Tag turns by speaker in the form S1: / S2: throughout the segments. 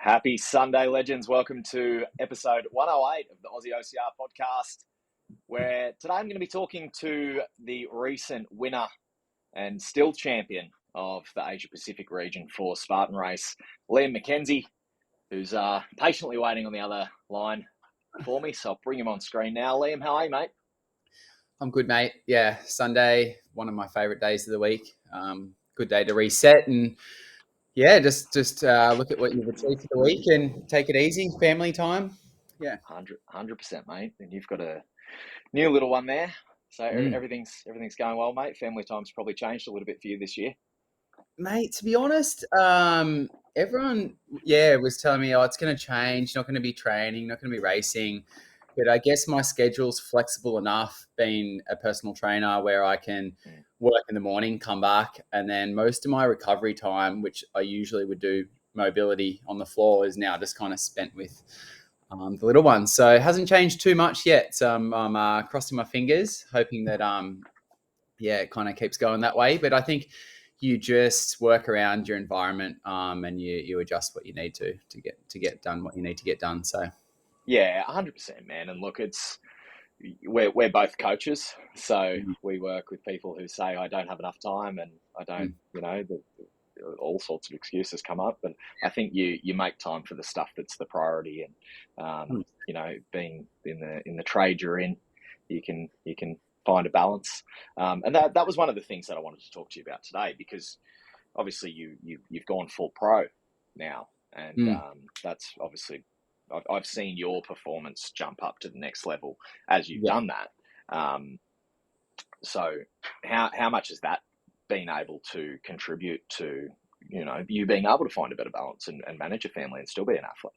S1: Happy Sunday, legends. Welcome to episode 108 of the Aussie OCR podcast, where today I'm going to be talking to the recent winner and still champion of the Asia Pacific region for Spartan Race, Liam Mckenzie, who's patiently waiting on the other line for me. So I'll bring him on screen now. Liam, how are you, mate?
S2: I'm good, mate. Yeah, Sunday, one of my favourite days of the week. Good day to reset and just look at what you've achieved for the week and take it easy. Family time. Yeah,
S1: 100%, mate. And you've got a new little one there, so everything's going well, mate. Family time's probably changed a little bit for you this year,
S2: mate. To be honest, everyone, was telling me, it's going to change. Not going to be training, not going to be racing. But I guess my schedule's flexible enough, being a personal trainer, where I can work in the morning, come back, and then most of my recovery time, which I usually would do mobility on the floor, is now just kind of spent with the little one. So it hasn't changed too much yet. So I'm crossing my fingers, hoping that it kind of keeps going that way. But I think you just work around your environment and you adjust what you need to get done what you need to get done. So.
S1: Yeah, 100%, man. And look, we're both coaches, so we work with people who say, I don't have enough time and I don't, all sorts of excuses come up. But I think you make time for the stuff that's the priority, and being in the trade you're in, you can find a balance. And that was one of the things that I wanted to talk to you about today, because obviously you've gone full pro now, and that's obviously. I've seen your performance jump up to the next level as you've done that. So how much has that been able to contribute to, you being able to find a better balance and manage a family and still be an athlete?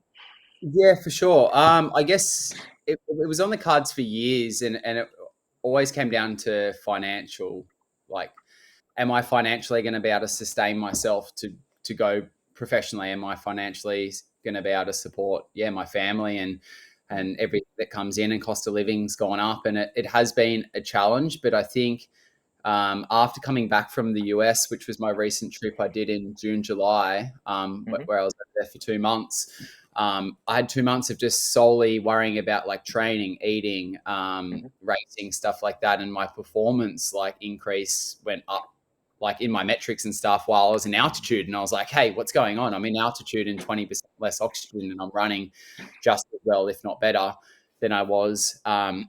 S2: Yeah, for sure. I guess it was on the cards for years, and it always came down to financial. Like, am I financially going to be able to sustain myself to go professionally? Am I financially going to be able to support my family and everything that comes in, and cost of living's gone up, and it has been a challenge. But I think after coming back from the US, which was my recent trip I did in June, July, where I was there for 2 months, I had 2 months of just solely worrying about like training, eating, racing, stuff like that, and my performance increase went up, like in my metrics and stuff, while I was in altitude. And I was like, hey, what's going on? I'm in altitude and 20% less oxygen, and I'm running just as well, if not better, than I was while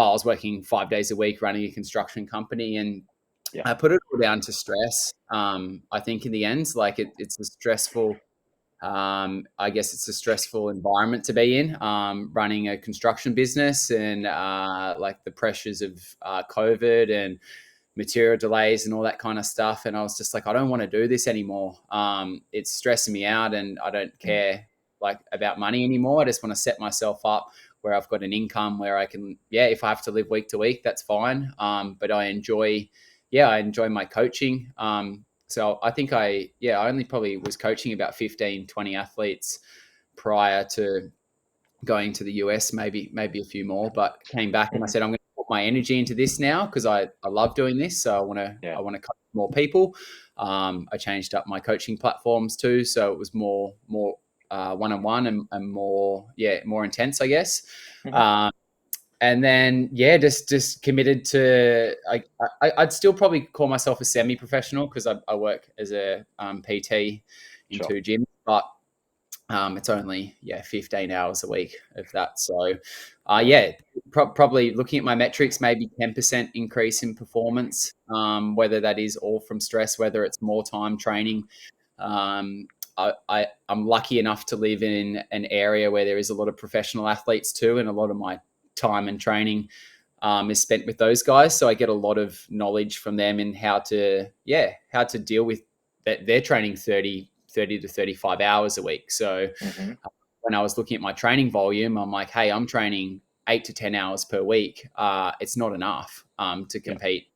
S2: I was working 5 days a week running a construction company. And I put it all down to stress. I think in the end, it's a stressful, I guess it's a stressful environment to be in, running a construction business, and the pressures of COVID and material delays and all that kind of stuff. And I was just like, I don't want to do this anymore. It's stressing me out, and I don't care about money anymore. I just want to set myself up where I've got an income where I can, if I have to live week to week, that's fine. But I enjoy my coaching. So I think I only probably was coaching about 15, 20 athletes prior to going to the US, maybe a few more, but came back and I said, I'm going to put my energy into this now, because I love doing this. So I want to coach more people. I changed up my coaching platforms too, so it was more one-on-one and more intense, I guess. And then just committed to. I'd still probably call myself a semi-professional, because I work as a PT in 2 gyms, but it's only 15 hours a week of that. So probably looking at my metrics, maybe 10% increase in performance, whether that is all from stress, whether it's more time training. I'm lucky enough to live in an area where there is a lot of professional athletes too, and a lot of my time and training is spent with those guys. So I get a lot of knowledge from them in how to deal with that. They're training 30 to 35 hours a week. So when I was looking at my training volume, I'm like, hey, I'm training 8 to 10 hours per week. It's not enough to compete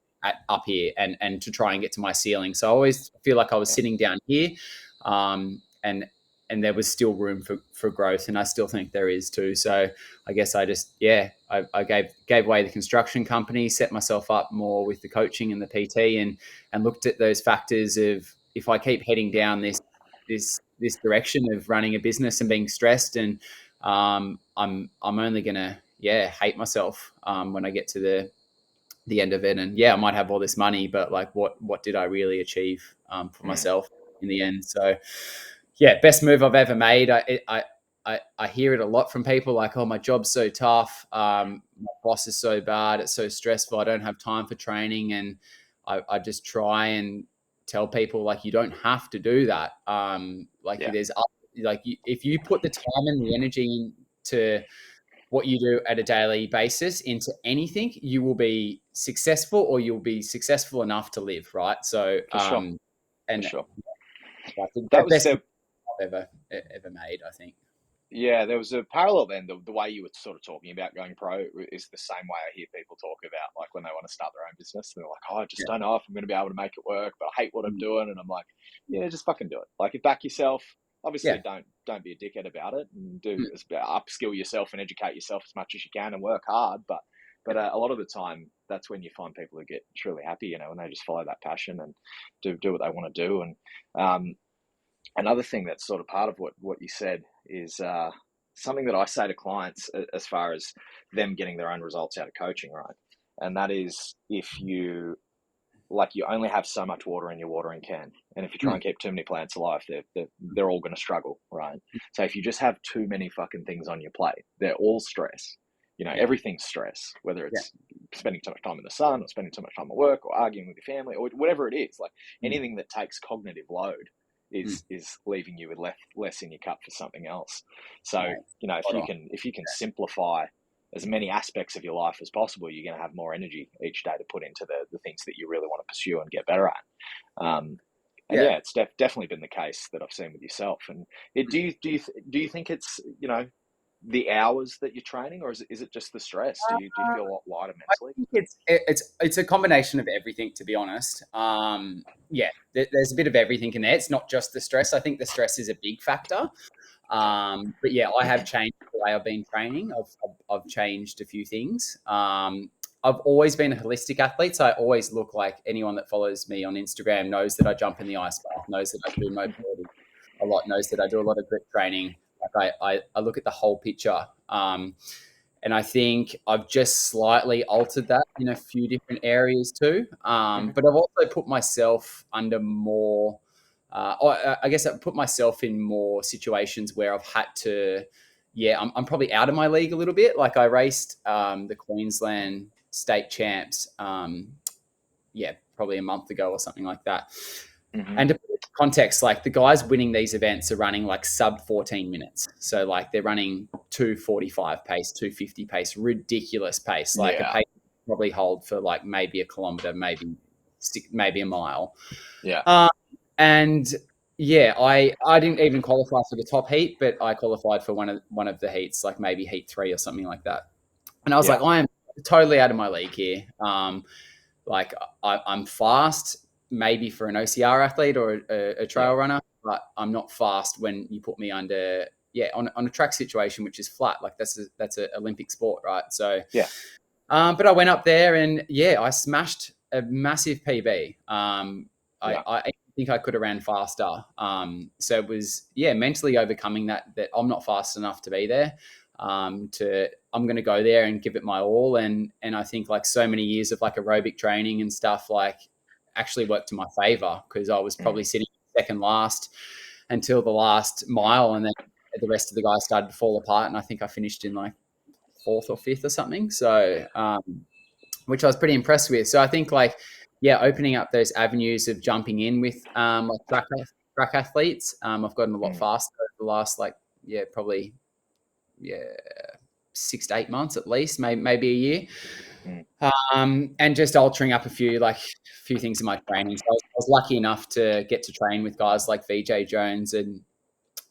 S2: up here and to try and get to my ceiling. So I always feel like I was sitting down here, and there was still room for growth, and I still think there is too. So I guess I just I gave away the construction company, set myself up more with the coaching and the PT, and looked at those factors of, if I keep heading down this this direction of running a business and being stressed, and I'm only gonna hate myself when I get to the end of it. And I might have all this money, but like what did I really achieve for myself in the end? So best move I've ever made. I hear it a lot from people, like, oh, my job's so tough, my boss is so bad, it's so stressful, I don't have time for training. And I just try and tell people, like, you don't have to do that. There's if you put the time and the energy into what you do at a daily basis into anything, you will be successful, or you'll be successful enough to live, right? So
S1: For sure.
S2: and
S1: For sure.
S2: I think
S1: That
S2: the
S1: was
S2: best
S1: the
S2: I've ever made, I think.
S1: Yeah, there was a parallel then. The way you were sort of talking about going pro is the same way I hear people talk about, like, when they want to start their own business. They're like, oh, I just don't know if I'm going to be able to make it work, but I hate what I'm doing. And I'm like, yeah, just fucking do it. Like, you back yourself. Obviously, don't be a dickhead about it, and upskill yourself and educate yourself as much as you can and work hard. But a lot of the time, that's when you find people who get truly happy, when they just follow that passion and do what they want to do. And another thing that's sort of part of what you said is something that I say to clients as far as them getting their own results out of coaching, right? And that is, if you only have so much water in your watering can, and if you try and keep too many plants alive, they're all going to struggle, right? So if you just have too many fucking things on your plate, they're all stress. Everything's stress, whether it's spending too much time in the sun, or spending too much time at work, or arguing with your family, or whatever it is. Like, anything that takes cognitive load is leaving you with less in your cup for something else. So if you can simplify as many aspects of your life as possible, you're going to have more energy each day to put into the things that you really want to pursue and get better at. It's definitely been the case that I've seen with yourself. And do you think it's the hours that you're training, or is it just the stress? Do you feel a lot lighter mentally?
S2: I think it's a combination of everything, to be honest. There's a bit of everything in there. It's not just the stress. I think the stress is a big factor. But I have changed the way I've been training. I've changed a few things. I've always been a holistic athlete, so I always look like anyone that follows me on Instagram knows that I jump in the ice bath, knows that I do mobility a lot, knows that I do a lot of grip training. Like, I look at the whole picture. And I think I've just slightly altered that in a few different areas too. But I've also put myself under more, I guess I've put myself in more situations where I've had to, I'm probably out of my league a little bit. Like, I raced the Queensland state champs, probably a month ago or something like that. And to put it in context, like, the guys winning these events are running like sub 14 minutes. So like, they're running 2:45 pace, 2:50 pace, ridiculous pace. Like, a pace you probably hold for like maybe a kilometer, maybe a mile.
S1: Yeah.
S2: And I didn't even qualify for the top heat, but I qualified for one of the heats, like maybe heat 3 or something like that. And I was like, I am totally out of my league here. Like, I'm fast, maybe for an OCR athlete or a trail runner, but I'm not fast when you put me under on a track situation, which is flat. Like, that's an Olympic sport, right? So but I went up there and I smashed a massive PB. I think I could have ran faster. So it was mentally overcoming that I'm not fast enough to be there. I'm going to go there and give it my all. And I think, like, so many years of like aerobic training and stuff, like, actually worked to my favor, because I was probably sitting second last until the last mile, and then the rest of the guys started to fall apart, and I think I finished in like 4th or 5th or something. So which I was pretty impressed with. So I think, like, opening up those avenues of jumping in with like track athletes, I've gotten a lot faster over the last probably 6 to 8 months at least, maybe a year. And just altering up a few things in my training. So I was lucky enough to get to train with guys like VJ Jones and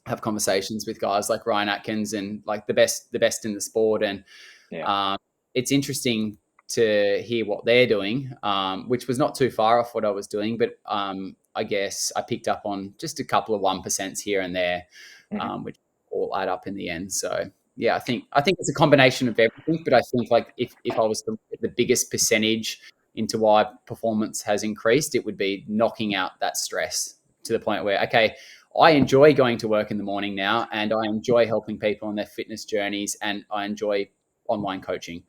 S2: have conversations with guys like Ryan Atkins and like the best in the sport. And it's interesting to hear what they're doing, which was not too far off what I was doing. But I guess I picked up on just a couple of 1% here and there, which all add up in the end. So I think it's a combination of everything. But I think, like, if I was to look at the biggest percentage into why performance has increased, it would be knocking out that stress to the point where, okay, I enjoy going to work in the morning now, and I enjoy helping people on their fitness journeys, and I enjoy online coaching.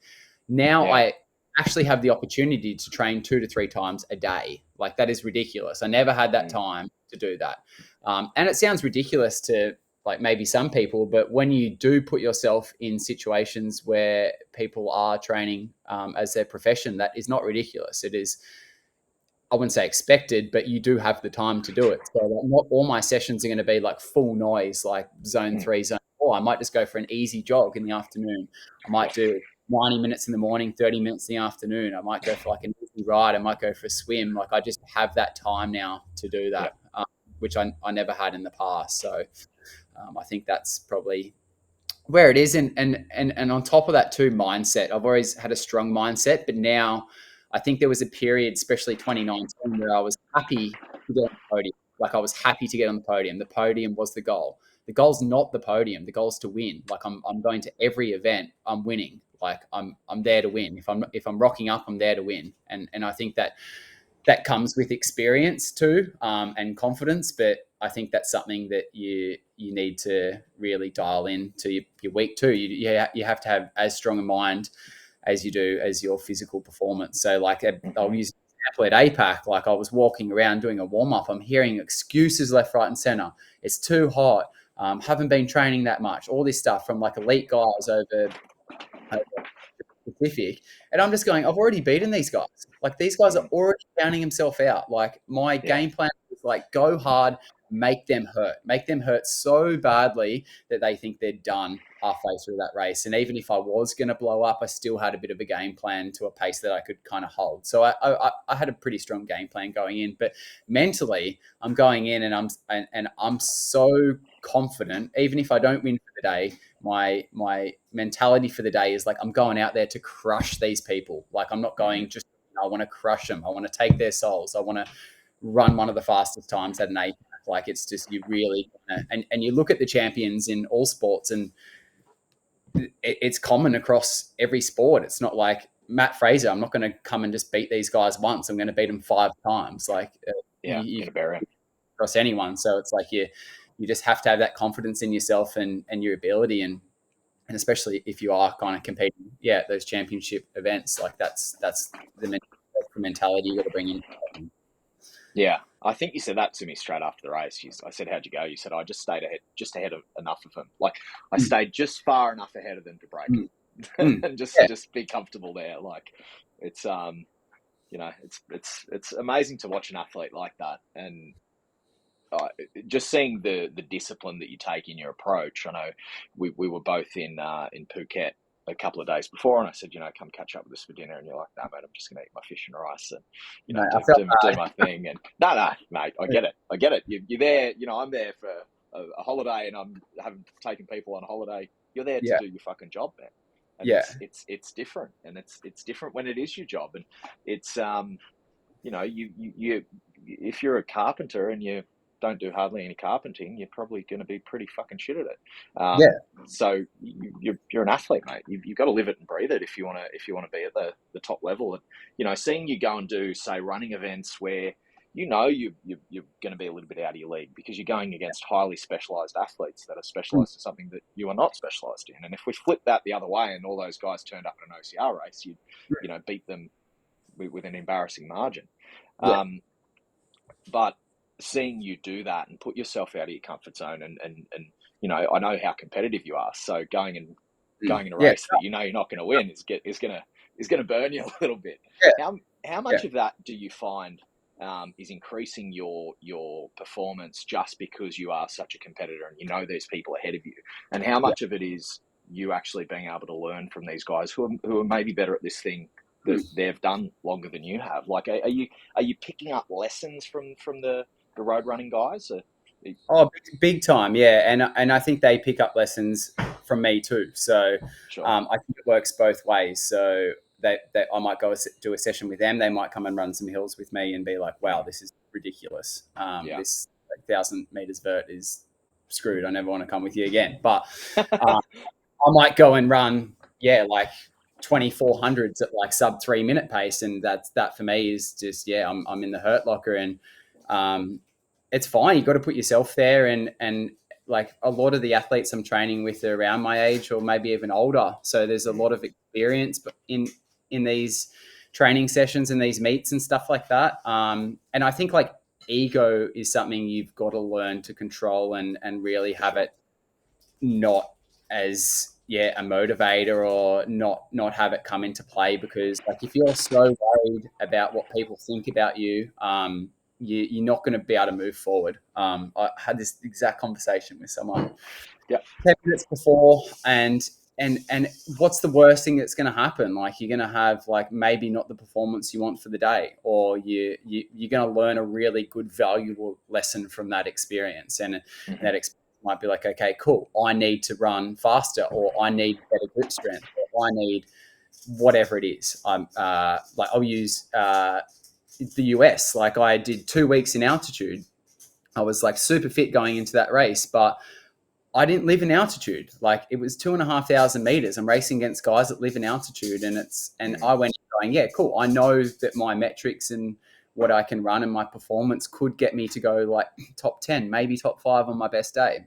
S2: Now I actually have the opportunity to train 2 to 3 times a day. Like, that is ridiculous. I never had that time to do that. And it sounds ridiculous to like maybe some people, but when you do put yourself in situations where people are training as their profession, that is not ridiculous. It is, I wouldn't say expected, but you do have the time to do it. So like, not all my sessions are going to be like full noise, like zone 3, zone 4. I might just go for an easy jog in the afternoon. I might do 90 minutes in the morning, 30 minutes in the afternoon. I might go for like an easy ride. I might go for a swim. Like, I just have that time now to do that, which I never had in the past. So I think that's probably where it is. And on top of that too, mindset. I've always had a strong mindset, but now I think there was a period, especially 2019, where I was happy to get on the podium. Like, I was happy to get on the podium. The podium was the goal. The goal's not the podium. The goal's to win. Like, I'm going to every event. I'm winning. Like, I'm there to win. If I'm rocking up, I'm there to win. And I think that comes with experience too, and confidence. But I think that's something that you need to really dial in to your week too. You have to have as strong a mind as you do as your physical performance. So like, I'll use an example at APAC. Like, I was walking around doing a warm up. I'm hearing excuses left, right, and center. It's too hot. Haven't been training that much. All this stuff from like elite guys over Pacific, and I'm just going, I've already beaten these guys. Like, these guys are already counting himself out. Like, my game plan is like, go hard, make them hurt so badly that they think they're done halfway through that race. And even if I was going to blow up, I still had a bit of a game plan to a pace that I could kind of hold. So I had a pretty strong game plan going in, but mentally I'm going in and I'm so confident. Even if I don't win for the day, my mentality for the day is like, I'm going out there to crush these people. Like, I'm not going just, I want to crush them. I want to take their souls. I want to run one of the fastest times at an APAC. Like, it's just, you really, and you look at the champions in all sports, and it's common across every sport. It's not like Matt Fraser. I'm not going to come and just beat these guys once. I'm going to beat them 5 times. Like, you across anyone. So it's like, you just have to have that confidence in yourself and your ability, and especially if you are kind of competing, at those championship events. Like, that's the mentality you got to bring in.
S1: Yeah, I think you said that to me straight after the race. I said, "How'd you go?" You said, "I just stayed ahead of enough of them. Like, I stayed just far enough ahead of them to break them, and just be comfortable there." Like, it's it's amazing to watch an athlete like that, and just seeing the discipline that you take in your approach. I know we were both in Phuket a couple of days before, and I said, come catch up with us for dinner, and you're like, no, mate, I'm just going to eat my fish and rice and do my thing. And no, mate, I get it. You're there. I'm there for a holiday, and I'm having taken people on holiday. You're there to do your fucking job, man. And it's different, and it's different when it is your job, and it's you if you're a carpenter and you don't do hardly any carpenting, you're probably going to be pretty fucking shit at it. So you're an athlete, mate. You've got to live it and breathe it if you want to be at the top level. And seeing you go and do, say, running events where you're going to be a little bit out of your league because you're going against highly specialized athletes that are specialized in something that you are not specialized in. And if we flip that the other way and all those guys turned up in an OCR race, you'd beat them with an embarrassing margin. But seeing you do that and put yourself out of your comfort zone, and I know how competitive you are. So going in a race that you're not going to win is going to burn you a little bit. How much of that do you find is increasing your performance just because you are such a competitor and these people ahead of you, and how much of it is you actually being able to learn from these guys who are maybe better at this thing that they've done longer than you have? Like, are you picking up lessons from the road running guys?
S2: Big time, and I think they pick up lessons from me too. So I think it works both ways. So I might go do a session with them. They might come and run some hills with me and be like, "Wow, this is ridiculous. This 1,000 meters vert is screwed. I never want to come with you again." But I might go and run, like 2400s at like sub 3 minute pace, and that for me is just I'm in the hurt locker, and it's fine. You got to put yourself there, and like a lot of the athletes I'm training with are around my age or maybe even older. So there's a lot of experience in these training sessions and these meets and stuff like that. And I think like ego is something you've got to learn to control and really have it not as a motivator, or not have it come into play, because like if you're so worried about what people think about you, you're not going to be able to move forward. I had this exact conversation with someone 10 minutes before, and what's the worst thing that's going to happen? Like you're going to have like maybe not the performance you want for the day, or you're going to learn a really good valuable lesson from that experience, and that experience might be like, okay, cool, I need to run faster, or I need better grip strength, or I need whatever it is. Like I'll use the US. Like I did 2 weeks in altitude. I was like super fit going into that race, but I didn't live in altitude. Like it was 2,500 meters. I'm racing against guys that live in altitude, and I went going, yeah, cool. I know that my metrics and what I can run and my performance could get me to go like top 10, maybe top 5 on my best day.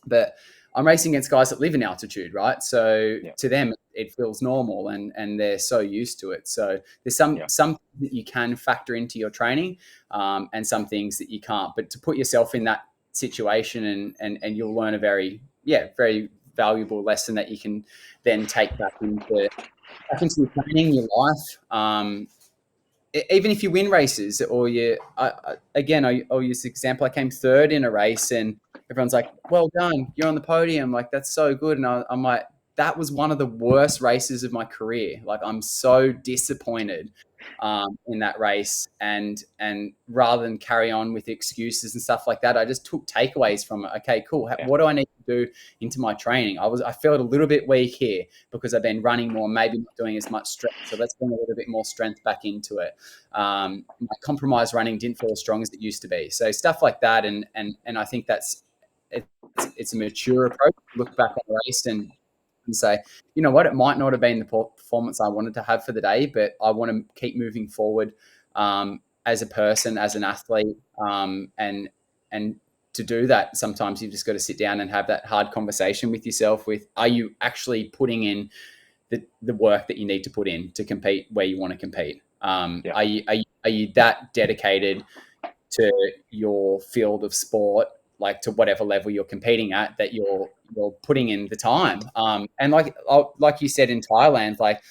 S2: But I'm racing against guys that live in altitude, right? So to them, it feels normal, and they're so used to it. So there's some that you can factor into your training, and some things that you can't. But to put yourself in that situation, and you'll learn a very valuable lesson that you can then take back into your training, your life. Even if you win races, or I'll use the example. I came third in a race, and everyone's like, well done, you're on the podium. Like, that's so good. And I'm like, that was one of the worst races of my career. Like, I'm so disappointed in that race. And rather than carry on with excuses and stuff like that, I just took takeaways from it. Okay, cool. What do I need to do into my training? I felt a little bit weak here because I've been running more, maybe not doing as much strength. So let's bring a little bit more strength back into it. My compromised running didn't feel as strong as it used to be. So stuff like that. And I think it's a mature approach. Look back on the race and say, you know what, it might not have been the performance I wanted to have for the day, but I want to keep moving forward as a person, as an athlete, and to do that, sometimes you've just got to sit down and have that hard conversation with yourself. Are you actually putting in the work that you need to put in to compete where you want to compete? Are you that dedicated to your field of sport, like to whatever level you're competing at, that you're putting in the time? And like you said in Thailand, like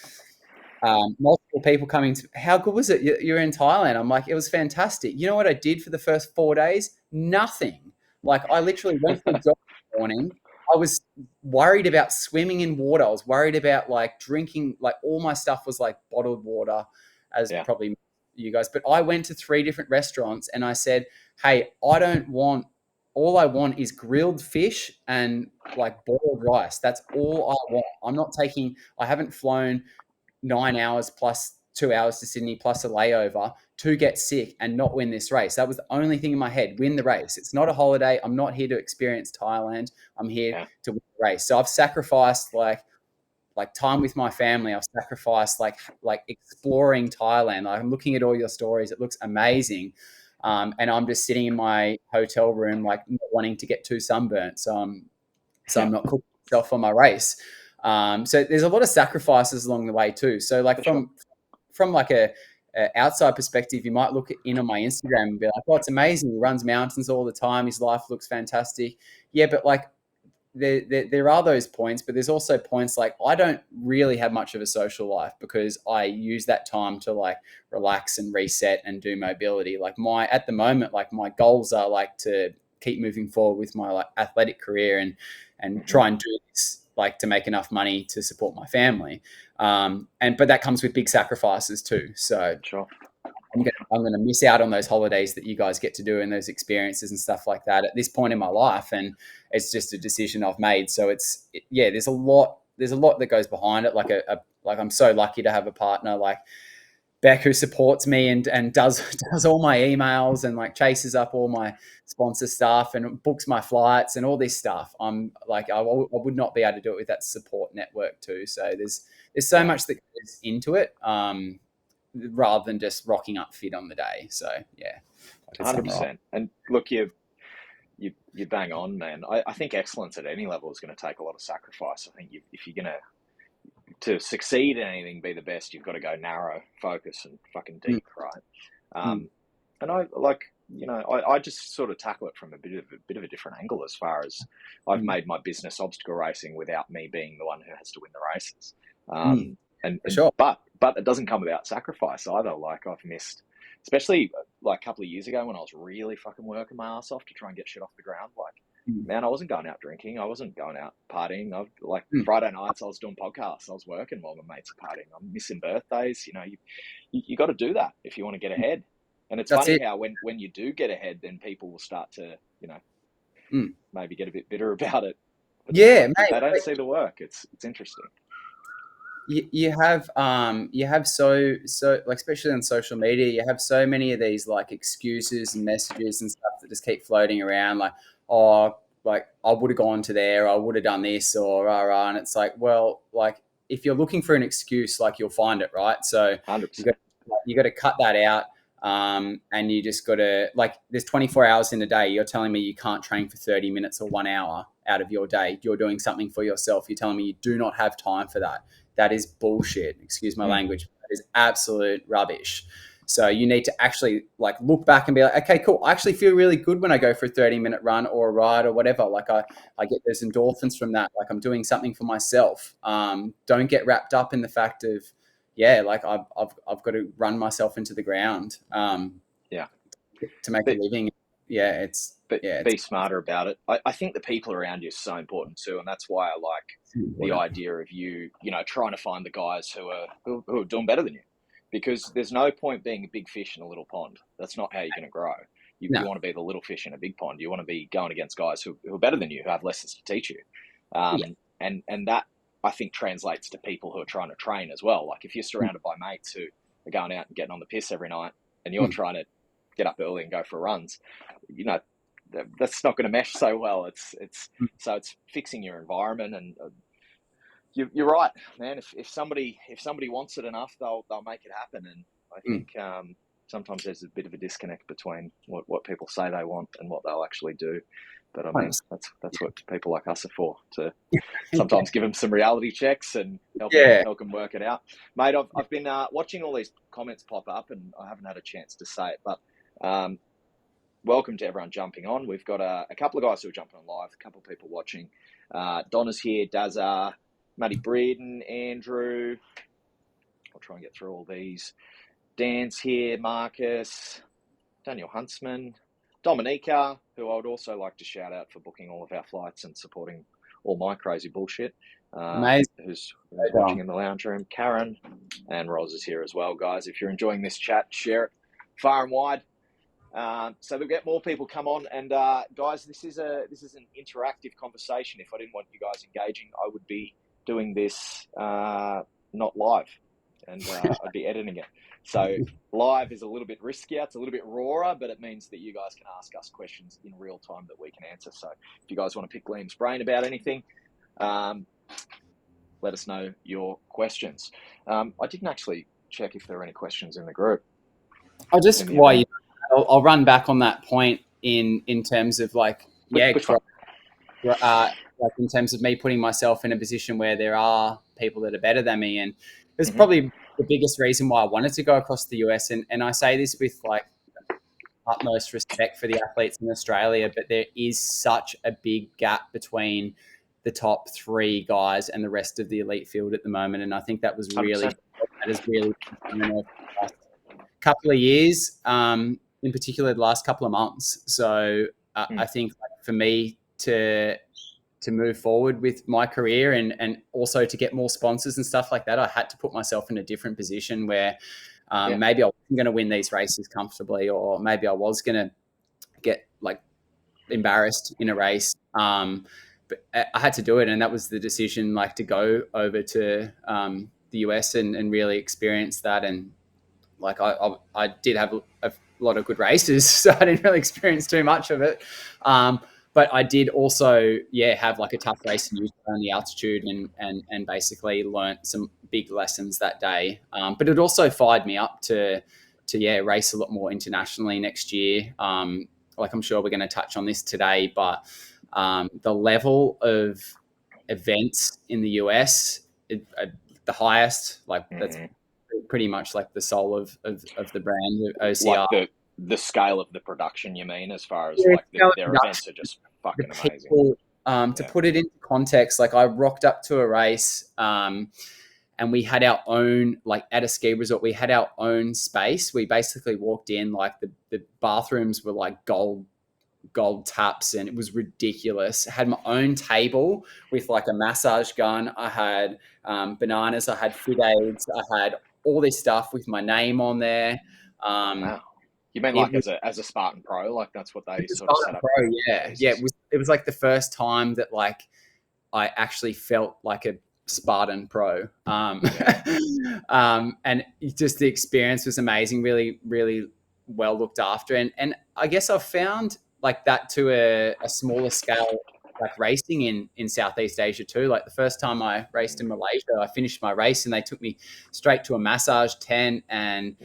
S2: multiple people coming to, how good was it? You're in Thailand. I'm like, it was fantastic. You know what I did for the first 4 days? Nothing. Like I literally went for a jog in the morning. I was worried about swimming in water. I was worried about like drinking, like all my stuff was like bottled water, as probably you guys. But I went to 3 different restaurants and I said, hey, all I want is grilled fish and like boiled rice. That's all I want. I haven't flown 9 hours plus 2 hours to Sydney plus a layover to get sick and not win this race. That was the only thing in my head. Win the race. It's not a holiday. I'm not here to experience Thailand. I'm here to win the race. So I've sacrificed like time with my family. I've sacrificed like exploring Thailand. Like, I'm looking at all your stories. It looks amazing. And I'm just sitting in my hotel room, like not wanting to get too sunburnt. So I'm not cooking myself for my race. So there's a lot of sacrifices along the way too. So like from like a outside perspective, you might look in on my Instagram and be like, oh, it's amazing. He runs mountains all the time. His life looks fantastic. Yeah, but like there are those points, but there's also points like I don't really have much of a social life because I use that time to like relax and reset and do mobility. Like at the moment, like my goals are like to keep moving forward with my like athletic career and try and do this like to make enough money to support my family. But that comes with big sacrifices too. So I'm gonna miss out on those holidays that you guys get to do and those experiences and stuff like that at this point in my life, and it's just a decision I've made. So there's a lot that goes behind it. Like I'm so lucky to have a partner like Beck who supports me and does all my emails and like chases up all my sponsor stuff and books my flights and all this stuff. I'm like I would not be able to do it with that support network too. So there's so much that goes into it. Rather than just rocking up fit on the day. So, yeah.
S1: 100%. And look, you bang on, man. I think excellence at any level is going to take a lot of sacrifice. I think if you're going to succeed in anything, be the best, you've got to go narrow, focus, and fucking deep, right? And I just sort of tackle it from a bit of a different angle, as far as I've made my business obstacle racing without me being the one who has to win the races.
S2: Sure.
S1: But it doesn't come without sacrifice either. Like, I've missed, especially like a couple of years ago when I was really fucking working my ass off to try and get shit off the ground. Like, man, I wasn't going out drinking. I wasn't going out partying. Friday nights I was doing podcasts. I was working while my mates are partying. I'm missing birthdays. You know, you got to do that if you want to get ahead. And it's funny how when you do get ahead, then people will start to, you know, maybe get a bit bitter about it. But
S2: mate,
S1: they don't see the work. It's interesting.
S2: You have so like, especially on social media, you have so many of these like excuses and messages and stuff that just keep floating around, like, oh, like, I would have gone to there, I would have done this, or rah, and it's like, well, like, if you're looking for an excuse, like, you'll find it, right? So
S1: 100%.
S2: you got to cut that out. And you just got to, like, there's 24 hours in a day. You're telling me you can't train for 30 minutes or 1 hour out of your day. You're doing something for yourself. You're telling me you do not have time for that. That is bullshit. Excuse my language. That is absolute rubbish. So you need to actually, like, look back and be like, okay, cool. I actually feel really good when I go for a 30-minute run or a ride or whatever. Like, I get those endorphins from that. Like, I'm doing something for myself. Don't get wrapped up in the fact of, like, I've got to run myself into the ground to make a living. Be
S1: smarter about it. I think the people around you are so important too, and that's why I like the idea of you know, trying to find the guys who are doing better than you, because there's no point being a big fish in a little pond. That's not how you're going to grow. You want to be the little fish in a big pond. You want to be going against guys who are better than you, who have lessons to teach you, and that, I think, translates to people who are trying to train as well. Like, if you're surrounded by mates who are going out and getting on the piss every night, and you're trying to get up early and go for runs, you know, that's not going to mesh so well. So it's fixing your environment, and you're right, man. If somebody wants it enough, they'll make it happen. And I think sometimes there's a bit of a disconnect between what people say they want and what they'll actually do. But I mean, that's what people like us are for, to sometimes give them some reality checks and help them work it out. Mate, I've been watching all these comments pop up, and I haven't had a chance to say it, but welcome to everyone jumping on. We've got a couple of guys who are jumping on live, a couple of people watching. Donna's here, Dazza, Matty Breeden, Andrew. I'll try and get through all these. Dan's here, Marcus, Daniel Huntsman, Dominica, who I would also like to shout out for booking all of our flights and supporting all my crazy bullshit. Who's watching in the lounge room. Karen and Roz is here as well, guys. If you're enjoying this chat, share it far and wide, so we'll get more people come on. And guys, this is an interactive conversation. If I didn't want you guys engaging, I would be doing this not live, and I'd be editing it. So live is a little bit riskier, it's a little bit rawer, but it means that you guys can ask us questions in real time that we can answer. So if you guys want to pick Liam's brain about anything, let us know your questions. I didn't actually check if there were any questions in the group.
S2: I'll run back on that point in terms of, like, like, in terms of me putting myself in a position where there are people that are better than me. And it's probably the biggest reason why I wanted to go across the US. And I say this with, like, utmost respect for the athletes in Australia, but there is such a big gap between the top three guys and the rest of the elite field at the moment. And I think that has really the last couple of years, in particular the last couple of months. So I think, like, for me to move forward with my career and also to get more sponsors and stuff like that, I had to put myself in a different position where maybe I wasn't going to win these races comfortably, or maybe I was going to get, like, embarrassed in a race. But I had to do it, and that was the decision, like, to go over to the US and really experience that. And, like, I did have a lot of good races, so I didn't really experience too much of it. But I did also, have, like, a tough race in Utah on the altitude, and basically learnt some big lessons that day. But it also fired me up to race a lot more internationally next year. Like I'm sure we're going to touch on this today, but the level of events in the US, the highest, like that's pretty much like the soul of the brand OCR.
S1: Like the scale of the production, you mean, as far as
S2: Yeah,
S1: like their events are just
S2: the
S1: fucking amazing.
S2: people, to put it into context, like I rocked up to a race, and we had our own, like at a ski resort, we had our own space. We basically walked in, like the bathrooms were like gold taps, and it was ridiculous. I had my own table with like a massage gun. I had bananas. I had fit aids. I had all this stuff with my name on there.
S1: Wow. You mean like as a Spartan Pro, like that's what they sort of set up?
S2: Pro, yeah. Jesus. Yeah, it was like the first time that like I actually felt like a Spartan Pro. And just the experience was amazing, really, really well looked after. And I guess I've found like that to a smaller scale, like racing in Southeast Asia too. Like the first time I raced in Malaysia, I finished my race and they took me straight to a massage tent, and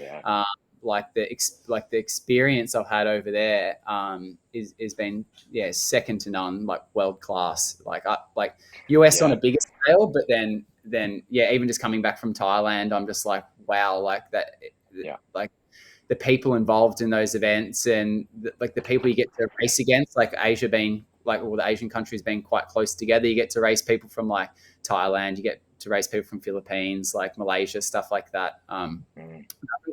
S2: like the experience I've had over there is been second to none, like world class. Like US on a bigger scale, but then even just coming back from Thailand, I'm just like, wow, like that, like the people involved in those events, and like the people you get to race against, like Asia being like all the Asian countries being quite close together. You get to race people from like Thailand, you get to race people from Philippines, like Malaysia, stuff like that.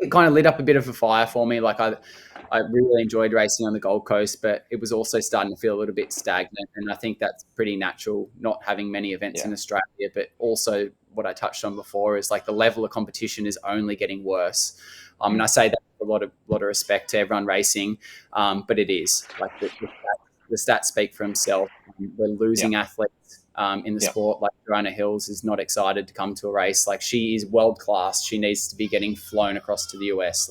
S2: It kind of lit up a bit of a fire for me. Like I really enjoyed racing on the Gold Coast, but it was also starting to feel a little bit stagnant. And I think that's pretty natural, not having many events in Australia, but also what I touched on before is like the level of competition is only getting worse. And I say that with a lot of respect to everyone racing, but it is like the stats speak for himself. We're losing athletes in the sport. Like Joanna Hills is not excited to come to a race. Like she is world class. She needs to be getting flown across to the US.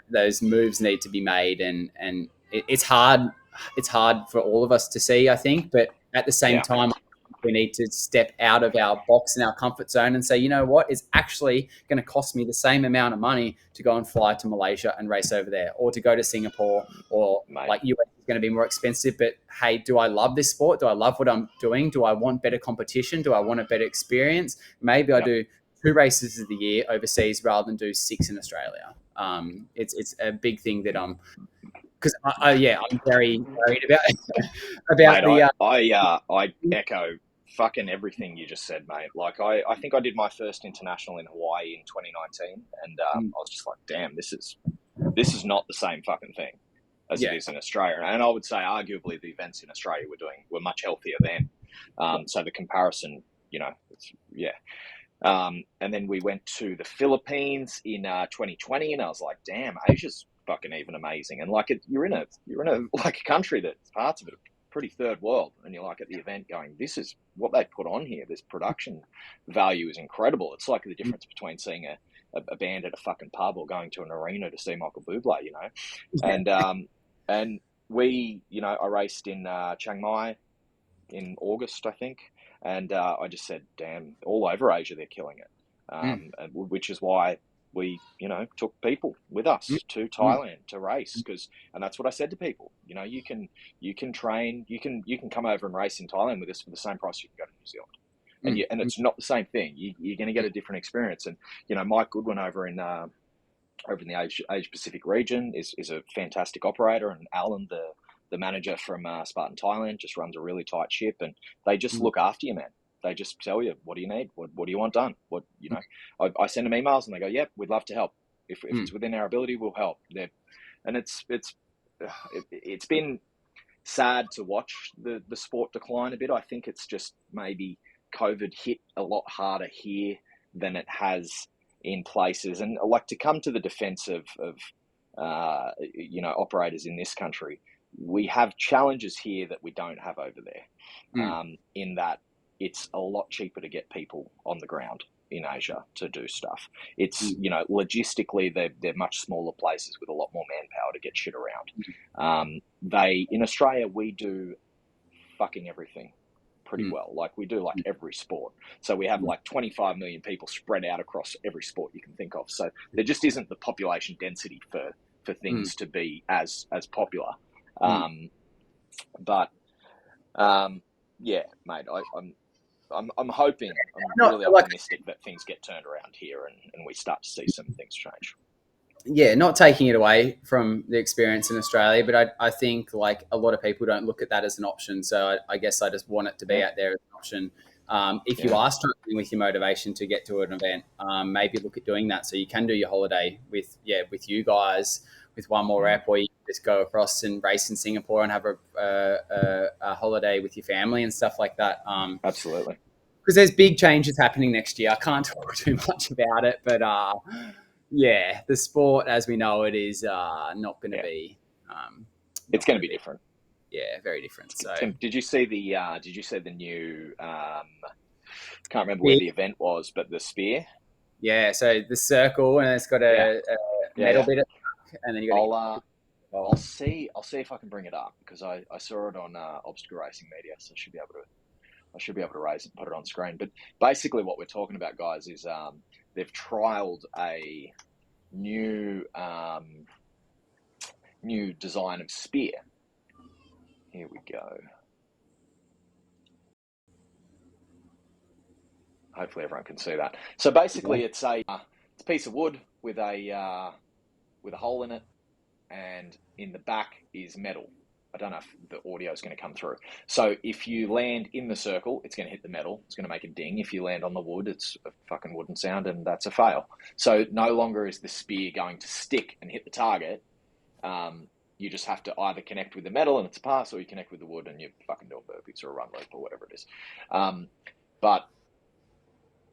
S2: Those moves need to be made, and it's hard. It's hard for all of us to see, I think, but at the same time, we need to step out of our box and our comfort zone and say, you know what, it's actually going to cost me the same amount of money to go and fly to Malaysia and race over there, or to go to Singapore, or like US is going to be more expensive. But hey, do I love this sport? Do I love what I'm doing? Do I want better competition? Do I want a better experience? Maybe I do 2 races of the year overseas rather than do 6 in Australia. It's a big thing that I'm, because I'm very worried about
S1: mate, I echo fucking everything you just said, mate. Like I think I did my first international in Hawaii in 2019, and I was just like, damn, this is not the same fucking thing as it is in Australia. And I would say arguably the events in Australia were much healthier then. So the comparison, and then we went to the Philippines in 2020, and I was like, damn, Asia's fucking even amazing. And like you're in a like a country that parts of it are pretty third world, and you're like at the event going, this is what they put on here. This production value is incredible. It's like the difference between seeing a band at a fucking pub or going to an arena to see Michael Bublé, you know. And we, I raced in Chiang Mai in August, I think. And I just said, damn, all over Asia, they're killing it. And which is why we, took people with us to Thailand to race, and that's what I said to people. You can train, you can come over and race in Thailand with us for the same price you can go to New Zealand, and it's not the same thing. You're going to get a different experience. And Mike Goodwin over in the Asia Pacific region is a fantastic operator, and Alan, the manager from Spartan Thailand, just runs a really tight ship, and they just look after you, man. They just tell you, what do you need? What do you want done? I send them emails and they go, yep, we'd love to help. If it's within our ability, we'll help. And it's been sad to watch the sport decline a bit. I think it's just maybe COVID hit a lot harder here than it has in places. And like, to come to the defense of operators in this country, we have challenges here that we don't have over there. In that it's a lot cheaper to get people on the ground in Asia to do stuff. It's, logistically, they're much smaller places with a lot more manpower to get shit around. In Australia, we do fucking everything pretty well. Like we do like every sport. So we have like 25 million people spread out across every sport you can think of. So there just isn't the population density for things to be as popular. But yeah, mate, I'm hoping, I'm really optimistic that things get turned around here and we start to see some things change.
S2: Yeah, not taking it away from the experience in Australia, but I think like a lot of people don't look at that as an option. So I guess I just want it to be out there as an option. If you are struggling with your motivation to get to an event, maybe look at doing that. So you can do your holiday with you guys with Onemoorerep, or you just go across and race in Singapore and have a holiday with your family and stuff like that.
S1: Absolutely.
S2: Because there's big changes happening next year. I can't talk too much about it, but yeah, the sport as we know it is not going to be.
S1: It's going to be different.
S2: Yeah, very different. So,
S1: did you see the new? Can't remember where the event was, but the spear.
S2: Yeah, so the circle, and it's got a metal bit, and then you got.
S1: I'll see if I can bring it up because I saw it on Obstacle Racing Media, so I should be able to raise it and put it on screen. But basically, what we're talking about, guys, is they've trialed a new design of spear. Here we go. Hopefully everyone can see that. So basically it's a piece of wood with a hole in it, and in the back is metal. I don't know if the audio is going to come through. So if you land in the circle, it's going to hit the metal. It's going to make a ding. If you land on the wood, it's a fucking wooden sound, and that's a fail. So no longer is the spear going to stick and hit the target. You just have to either connect with the metal and it's a pass, or you connect with the wood and you fucking do a burpees or a run loop or whatever it is. But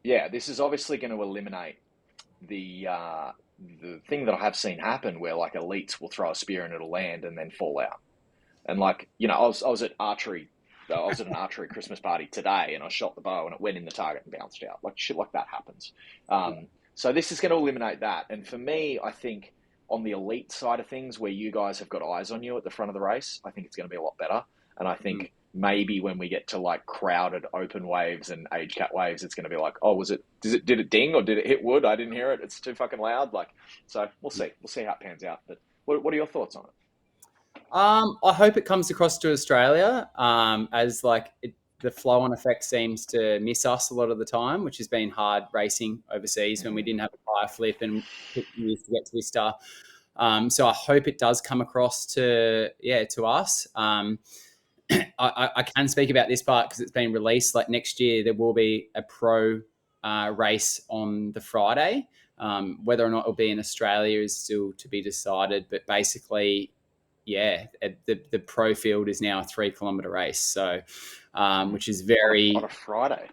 S1: yeah, this is obviously going to eliminate the thing that I have seen happen where like elites will throw a spear and it'll land and then fall out. And like, you know, I was at archery. I was at an archery Christmas party today and I shot the bow and it went in the target and bounced out. Like shit like that happens. So this is going to eliminate that. And for me, I think on the elite side of things where you guys have got eyes on you at the front of the race, I think it's going to be a lot better. And I think maybe when we get to like crowded open waves and age cat waves, it's going to be like, oh, did it ding or did it hit wood? I didn't hear it. It's too fucking loud. Like, so we'll see how it pans out. But what are your thoughts on it?
S2: I hope it comes across to Australia as like the flow-on effect seems to miss us a lot of the time, which has been hard racing overseas when we didn't have a tire flip and took years to get to Twister. So I hope it does come across to us. I can speak about this part because it's been released. Like next year, there will be a pro race on the Friday. Whether or not it'll be in Australia is still to be decided. But basically, the pro field is now a 3 kilometre race. So, which is very
S1: on a Friday.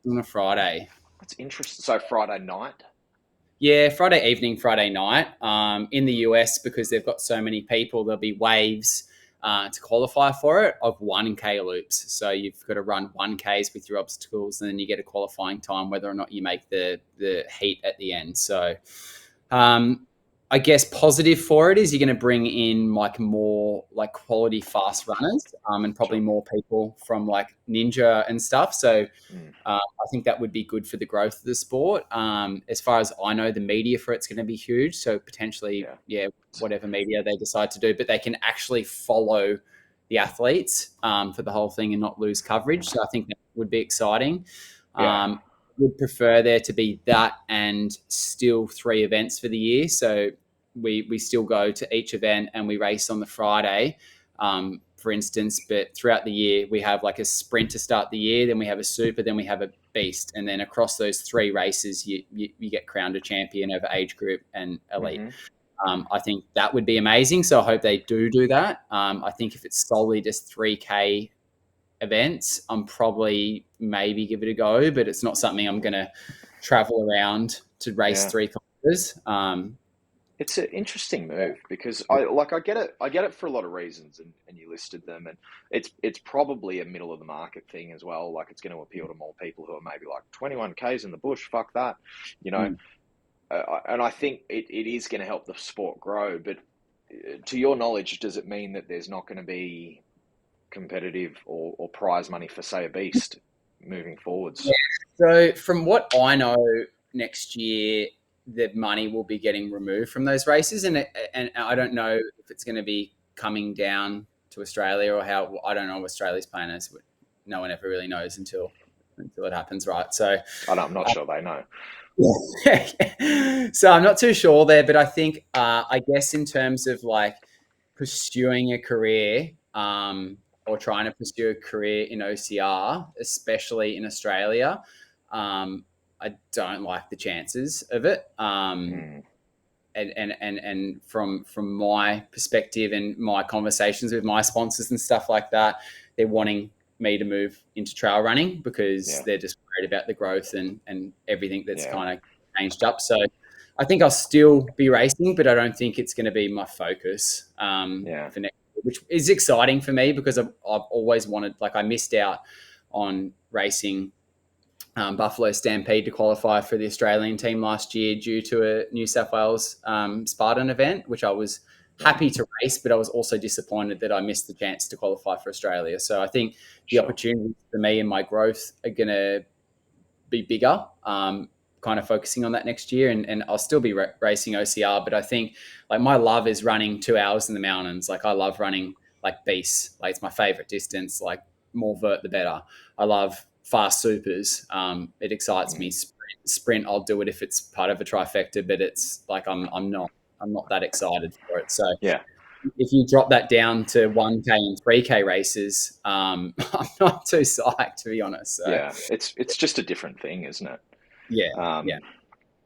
S2: On a Friday.
S1: That's interesting. So Friday night.
S2: Yeah, Friday evening, Friday night. In the US, because they've got so many people, there'll be waves to qualify for it of 1K loops. So you've got to run 1Ks with your obstacles, and then you get a qualifying time whether or not you make the heat at the end. So I guess positive for it is you're going to bring in like more like quality fast runners and probably more people from like Ninja and stuff. So I think that would be good for the growth of the sport. As far as I know, the media for it's going to be huge. So potentially, whatever media they decide to do, but they can actually follow the athletes for the whole thing and not lose coverage. So I think that would be exciting. Would prefer there to be that and still 3 events for the year. So we still go to each event and we race on the Friday, for instance, but throughout the year we have like a sprint to start the year, then we have a super, then we have a beast. And then across those 3 races, you get crowned a champion over age group and elite. I think that would be amazing. So I hope they do that. I think if it's solely just 3K events, I'm probably maybe give it a go, but it's not something I'm going to travel around to race 3 kilometers.
S1: It's an interesting move because I get it for a lot of reasons, and you listed them, and it's probably a middle of the market thing as well. Like it's going to appeal to more people who are maybe like 21Ks in the bush, fuck that, you know. And I think it is going to help the sport grow. But to your knowledge, does it mean that there's not going to be competitive or prize money for, say, a beast moving forwards?
S2: Yeah. So from what I know, next year the money will be getting removed from those races, and I don't know if it's going to be coming down to Australia or how. I don't know what Australia's plan is. No one ever really knows until it happens, right? So
S1: I'm not sure they know.
S2: so I'm not too sure there, but I think I guess in terms of like pursuing a career or trying to pursue a career in OCR, especially in Australia, I don't like the chances of it. And from my perspective and my conversations with my sponsors and stuff like that, they're wanting me to move into trail running because they're just worried about the growth and everything that's kind of changed up. So I think I'll still be racing, but I don't think it's going to be my focus for next year, which is exciting for me because I've always wanted, like I missed out on racing Buffalo Stampede to qualify for the Australian team last year due to a New South Wales Spartan event, which I was happy to race, but I was also disappointed that I missed the chance to qualify for Australia. So I think the opportunities for me and my growth are going to be bigger, kind of focusing on that next year. And I'll still be racing OCR, but I think like my love is running 2 hours in the mountains. Like I love running like beasts. Like it's my favorite distance, like more vert, the better. I love fast supers. It excites me. Sprint, I'll do it if it's part of a trifecta, but it's like I'm not that excited for it. So if you drop that down to 1K and 3K races, I'm not too psyched, to be honest. So.
S1: Yeah, it's just a different thing, isn't it?
S2: Yeah,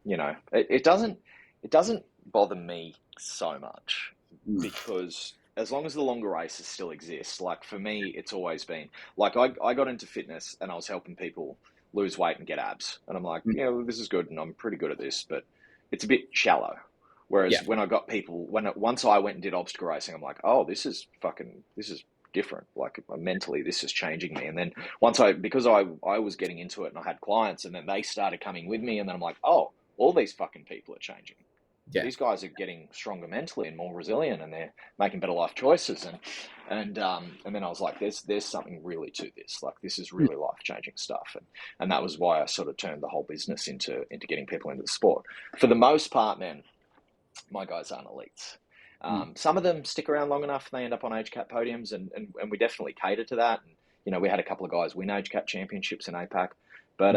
S1: You know, it doesn't bother me so much because as long as the longer races still exist, like for me, it's always been like I got into fitness and I was helping people lose weight and get abs, and I'm like, this is good and I'm pretty good at this, but it's a bit shallow. Whereas when I got people, once I went and did obstacle racing, I'm like, oh, this is different. Like mentally, this is changing me. And then because I was getting into it and I had clients, and then they started coming with me, and then I'm like, oh, all these fucking people are changing. Yeah. These guys are getting stronger mentally and more resilient, and they're making better life choices. And then I was like, there's something really to this. Like this is really life changing stuff. And that was why I sort of turned the whole business into getting people into the sport. For the most part, man, my guys aren't elites. Some of them stick around long enough and they end up on age cap podiums, and we definitely cater to that. And, we had a couple of guys win age cap championships in APAC. But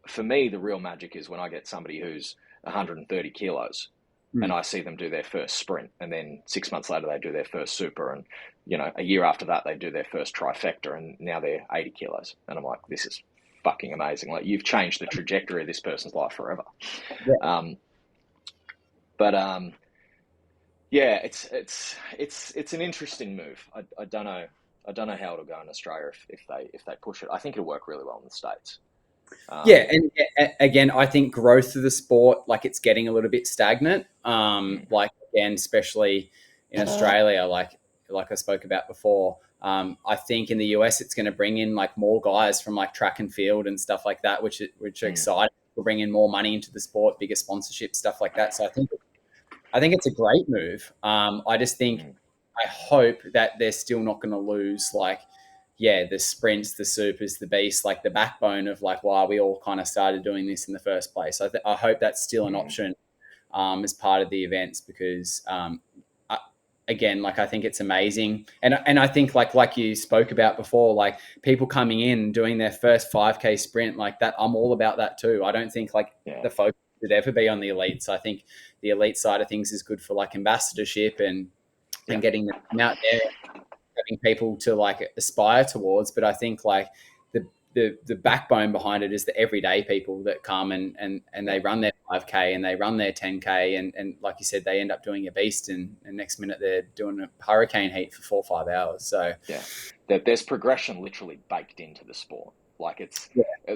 S1: for me, the real magic is when I get somebody who's 130 kilos and I see them do their first sprint, and then 6 months later they do their first super, and, a year after that they do their first trifecta, and now they're 80 kilos. And I'm like, this is fucking amazing. Like you've changed the trajectory of this person's life forever. Yeah. It's an interesting move. I don't know how it'll go in Australia if they push it. I think it'll work really well in the States.
S2: And again, I think growth of the sport, like it's getting a little bit stagnant. Like again, especially in Australia, like I spoke about before. I think in the US, it's going to bring in like more guys from like track and field and stuff like that, which are exciting. We'll bring in more money into the sport, bigger sponsorship, stuff like that. So I think it's a great move. I just think, I hope that they're still not going to lose the sprints, the supers, the beasts, like the backbone of like why we all kind of started doing this in the first place. I hope that's still an option as part of the events, because again, like I think it's amazing. And I think like you spoke about before, like people coming in doing their first 5K sprint like that, I'm all about that too. I don't think the focus should ever be on the elites. I think the elite side of things is good for like ambassadorship and getting them out there, having people to like aspire towards. But I think like the backbone behind it is the everyday people that come and they run their 5K and they run their 10K and like you said, they end up doing a beast and next minute they're doing a hurricane heat for 4 or 5 hours. So
S1: there's progression literally baked into the sport. Like it's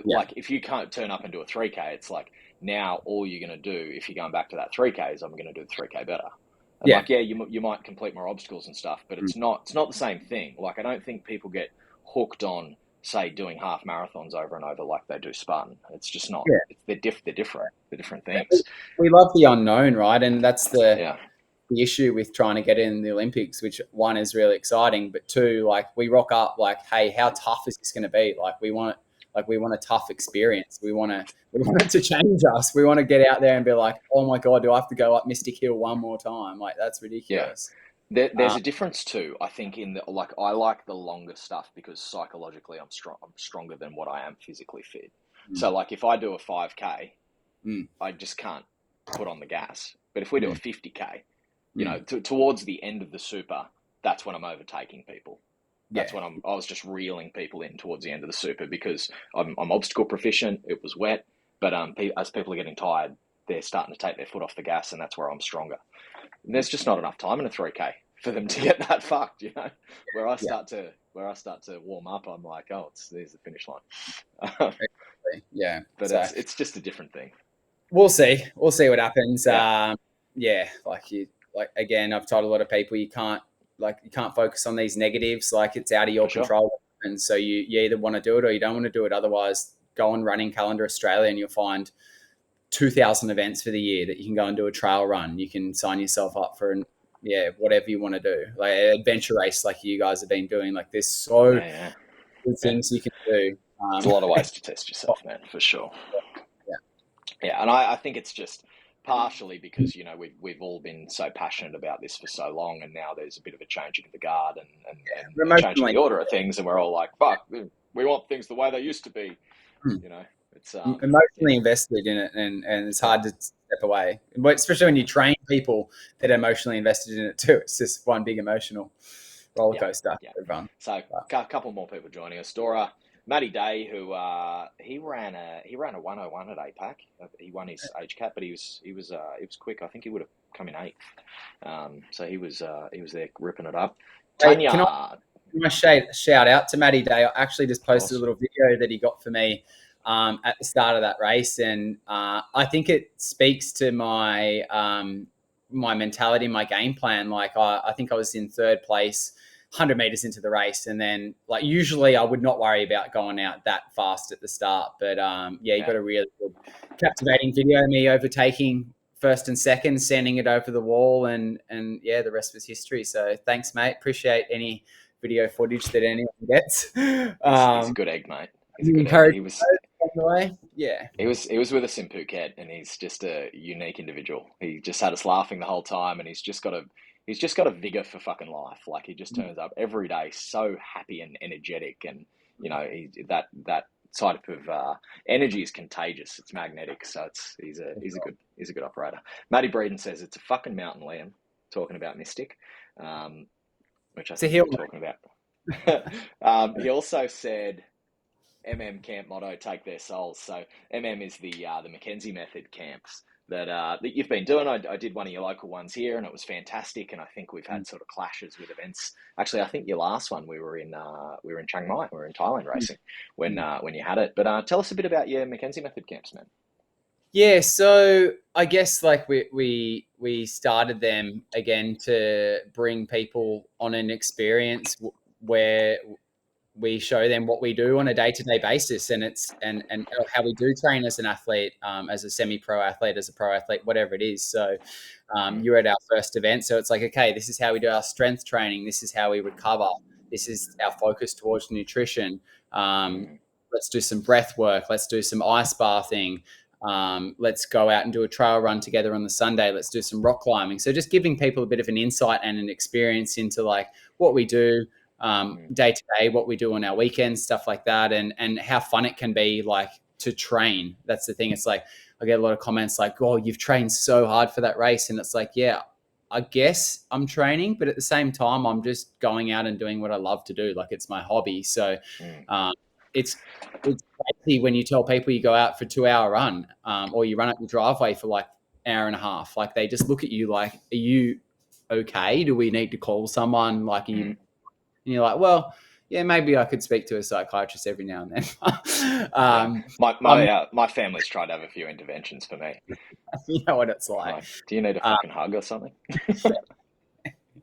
S1: like if you can't turn up and do a 3K, it's like now all you're going to do if you're going back to that 3K is I'm going to do the 3K better. And you might complete more obstacles and stuff, but it's not the same thing. Like I don't think people get hooked on, say, doing half marathons over and over like they do Spartan. It's just not. They're different. They're different things.
S2: We love the unknown, right? And that's the the issue with trying to get in the Olympics, which one is really exciting, but two, like we rock up like, hey, how tough is this going to be? Like we want a tough experience. We want it to change us. We want to get out there and be like, oh my God, do I have to go up Mystic Hill one more time? Like that's ridiculous.
S1: Yeah. There's a difference too, I think, in the, like, I like the longer stuff because psychologically I'm stronger than what I am physically fit. So like if I do a 5K, I just can't put on the gas. But if we do a 50K, you know, towards the end of the super, that's when I'm overtaking people. That's when I was just reeling people in towards the end of the super because I'm obstacle proficient. It was wet, but as people are getting tired, they're starting to take their foot off the gas, and that's where I'm stronger. And there's just not enough time in a 3K for them to get that fucked, you know. Where I start to warm up, I'm like, oh, there's the finish line.
S2: Yeah,
S1: but it's just a different thing.
S2: We'll see what happens. Like again, I've told a lot of people you can't focus on these negatives. Like it's out of your control, and so you either want to do it or you don't want to do it. Otherwise, go on Running Calendar Australia and you'll find 2,000 events for the year that you can go and do a trail run. You can sign yourself up for whatever you want to do, like an adventure race, like you guys have been doing. Like there's so good things you can do.
S1: There's a lot of ways to test yourself, man, for sure. Yeah, and I think it's just partially because, you know, we've all been so passionate about this for so long, and now there's a bit of a changing of the guard and changing the order of things, and we're all like, fuck, we want things the way they used to be. You know, it's
S2: emotionally invested in it, and it's hard to step away, but especially when you train people that are emotionally invested in it too. It's just one big emotional roller coaster.
S1: So a couple more people joining us. Dora. Matty Day, who he ran a 101 at APAC. He won his age cap, but he was quick. I think he would have come in 8th. So he was there ripping it up. Tanya,
S2: can I shout out to Matty Day? I actually just posted a little video that he got for me at the start of that race, and I think it speaks to my my mentality, my game plan. Like I think I was in 3rd place 100 meters into the race, and then like usually I would not worry about going out that fast at the start, but you got a really good captivating video of me overtaking 1st and 2nd, sending it over the wall, and the rest was history. So thanks, mate. Appreciate any video footage that anyone gets.
S1: He's a good egg, mate. He's a good egg. He was with us in Phuket, and he's just a unique individual. He just had us laughing the whole time, and he's just got a vigor for fucking life. Like he just turns up every day so happy and energetic, and you know that type of energy is contagious. It's magnetic, so he's a good operator. Matty Breeden says it's a fucking mountain, Liam. Talking about Mystic, which I think we're talking about. He also said camp motto: take their souls. So is the Mckenzie method camps that you've been doing. I did one of your local ones here, and it was fantastic. And I think we've had sort of clashes with events. Actually, I think your last one we were in Chiang Mai, we were in Thailand racing when you had it. But tell us a bit about your Mckenzie method camps, man.
S2: Yeah, so I guess like we started them again to bring people on an experience where we show them what we do on a day-to-day basis, and how we do train as an athlete, as a semi-pro athlete, as a pro athlete, whatever it is. So you're at our first event, so it's like, okay, this is how we do our strength training. This is how we recover. This is our focus towards nutrition. Let's do some breath work. Let's do some ice bathing. Let's go out and do a trail run together on the Sunday. Let's do some rock climbing. So just giving people a bit of an insight and an experience into like what we do day to day, what we do on our weekends, stuff like that, and how fun it can be like to train. That's the thing. It's like I get a lot of comments like, oh, you've trained so hard for that race. And it's like, yeah, I guess I'm training, but at the same time, I'm just going out and doing what I love to do. Like it's my hobby. So it's crazy when you tell people you go out for a 2-hour run or you run up your driveway for like an hour and a half. Like they just look at you like, are you okay? Do we need to call someone? Like, are you... And you're like, well, yeah, maybe I could speak to a psychiatrist every now and then.
S1: My family's tried to have a few interventions for me.
S2: You know what it's like.
S1: Do you need a fucking hug or something?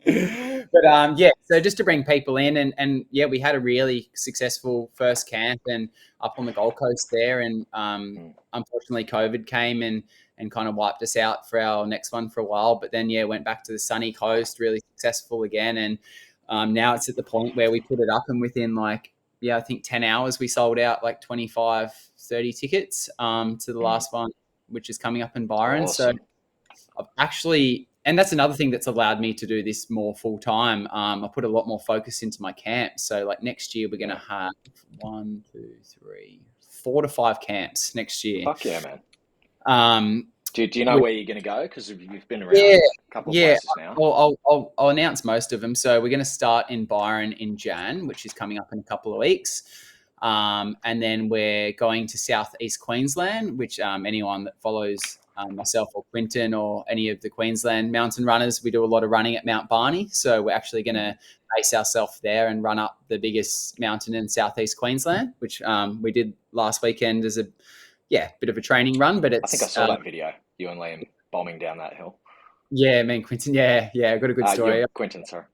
S2: But yeah, so just to bring people in, and yeah, we had a really successful first camp and up on the Gold Coast there, and unfortunately COVID came and kind of wiped us out for our next one for a while. But then yeah, went back to the sunny coast, really successful again, and now it's at the point where we put it up, and within like I think 10 hours we sold out like 25, 30 tickets to the last one, which is coming up in Byron.
S1: Awesome.
S2: So I've actually, and that's another thing that's allowed me to do this more full time. I put a lot more focus into my camps. So like next year, we're going to have 1, 2, 3, 4 to 5 camps next year.
S1: Fuck yeah, man. Do you know where you're going to go? Because you've been around a couple of places now.
S2: I'll announce most of them. So we're going to start in Byron in Jan, which is coming up in a couple of weeks. And then we're going to southeast Queensland, which anyone that follows myself or Quinton or any of the Queensland mountain runners, we do a lot of running at Mount Barney. So we're actually going to base ourselves there and run up the biggest mountain in southeast Queensland, which we did last weekend as a bit of a training run. But it's,
S1: I think I saw that video, you and Liam bombing down that hill.
S2: Yeah, me and Quinton. Yeah, I've got a good story.
S1: Quinton, sorry.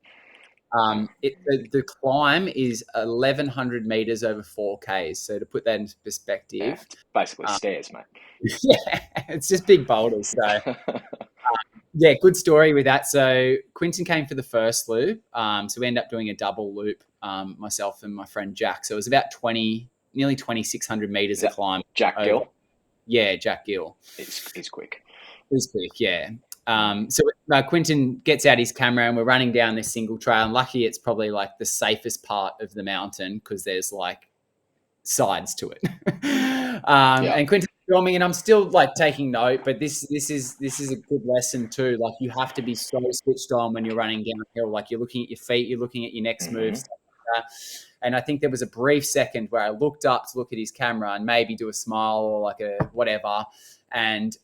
S2: The climb is 1,100 meters over 4Ks. So to put that into perspective,
S1: it's basically stairs, mate.
S2: Yeah, it's just big boulders. So good story with that. So Quinton came for the first loop. So we ended up doing a double loop, myself and my friend Jack. So it was about nearly 2,600 meters of climb.
S1: Jack Gill?
S2: Yeah, Jack Gill.
S1: He's quick.
S2: He's quick, yeah. So Quinton gets out his camera and we're running down this single trail. And lucky it's probably like the safest part of the mountain because there's like sides to it. And Quinton's filming and I'm still like taking note, but this is a good lesson too. Like you have to be so switched on when you're running downhill. Like you're looking at your feet, you're looking at your next move, stuff like that. And I think there was a brief second where I looked up to look at his camera and maybe do a smile or like a whatever. And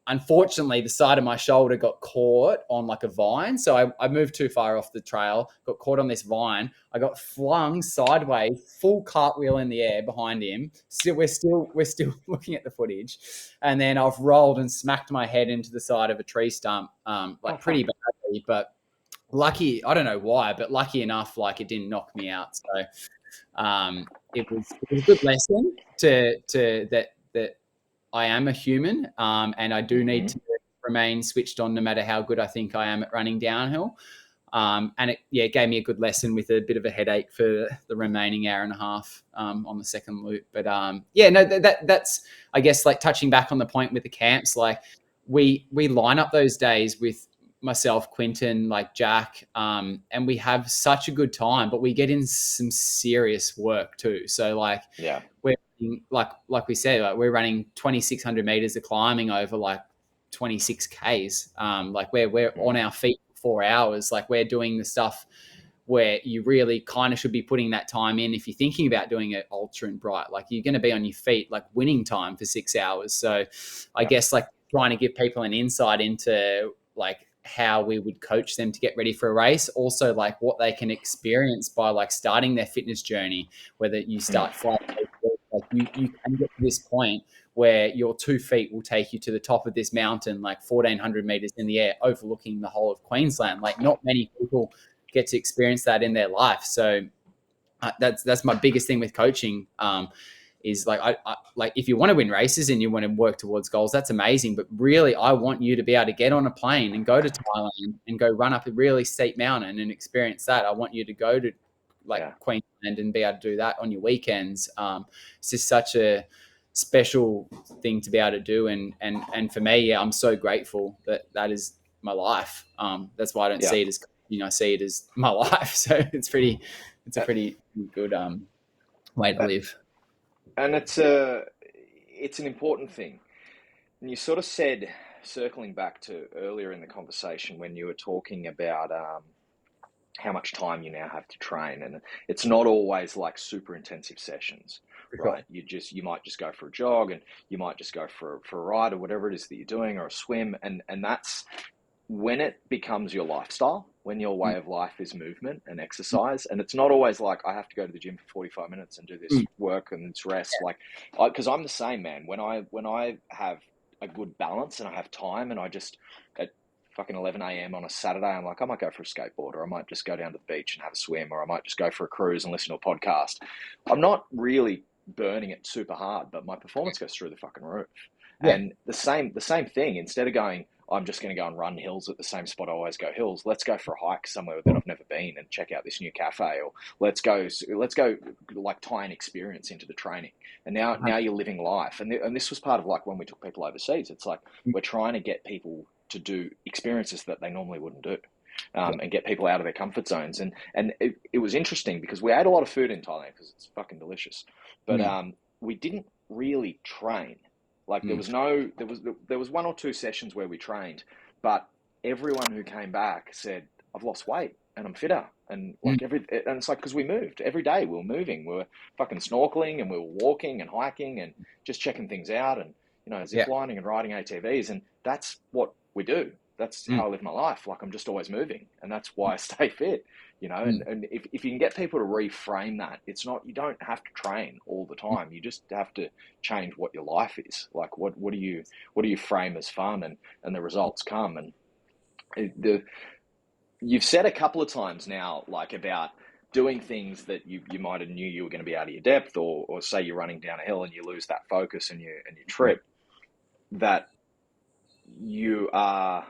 S2: unfortunately, the side of my shoulder got caught on like a vine. So I moved too far off the trail, got caught on this vine. I got flung sideways, full cartwheel in the air behind him. We're still looking at the footage. And then I've rolled and smacked my head into the side of a tree stump, pretty badly. But lucky, I don't know why, but lucky enough, like it didn't knock me out. So it was a good lesson to that I am a human, and I do need to remain switched on no matter how good I think I am at running downhill. And it gave me a good lesson with a bit of a headache for the remaining hour and a half on the second loop. But that's I guess like touching back on the point with the camps. Like we line up those days with myself, Quinton, like Jack, and we have such a good time. But we get in some serious work too. So like we're like we said, like we're running 2,600 meters of climbing over like 26 Ks. Like we're on our feet for 4 hours. Like we're doing the stuff where you really kind of should be putting that time in. If you're thinking about doing it ultra and bright, like you're going to be on your feet, like winning time for 6 hours. So I guess like trying to give people an insight into like how we would coach them to get ready for a race. Also like what they can experience by like starting their fitness journey, whether you start flying, like you can get to this point where your 2 feet will take you to the top of this mountain, like 1,400 meters in the air, overlooking the whole of Queensland. Like not many people get to experience that in their life. So that's my biggest thing with coaching. Is like I like if you want to win races and you want to work towards goals, that's amazing. But really, I want you to be able to get on a plane and go to Thailand and go run up a really steep mountain and experience that. I want you to go to Queensland and be able to do that on your weekends. It's just such a special thing to be able to do, and for me, I'm so grateful that is my life. That's why I don't see it as I see it as my life. So it's a pretty good way to live.
S1: And it's an important thing. And you sort of said, circling back to earlier in the conversation when you were talking about how much time you now have to train, and it's not always like super intensive sessions, right? You might just go for a jog, and you might just go for a ride or whatever it is that you're doing, or a swim, and that's when it becomes your lifestyle, when your way of life is movement and exercise. And it's not always like I have to go to the gym for 45 minutes and do this work and this rest. Like, because I'm the same, man. When I have a good balance and I have time and I just fucking 11 a.m. on a Saturday, I'm like, I might go for a skateboard, or I might just go down to the beach and have a swim, or I might just go for a cruise and listen to a podcast. I'm not really burning it super hard, but my performance goes through the fucking roof.
S2: Yeah.
S1: And the same thing, instead of going, I'm just going to go and run hills at the same spot I always go hills, let's go for a hike somewhere that I've never been and check out this new cafe, or let's go like tie an experience into the training. And now you're living life. And this was part of like when we took people overseas. It's like we're trying to get people to do experiences that they normally wouldn't do. And get people out of their comfort zones. And it was interesting because we ate a lot of food in Thailand because it's fucking delicious. But we didn't really train. Like there was one or two sessions where we trained, but everyone who came back said, I've lost weight and I'm fitter. And like and it's like, because we moved every day, we were moving, we were fucking snorkeling and we were walking and hiking and just checking things out and, you know, zip lining and riding ATVs. And that's what we do. That's how I live my life. Like I'm just always moving, and that's why I stay fit, you know. And if you can get people to reframe that, it's not, you don't have to train all the time. You just have to change what your life is. Like what do you frame as fun, and the results come. And you've said a couple of times now, like about doing things that you might have knew you were going to be out of your depth, or say you're running down a hill and you lose that focus and you trip, that you are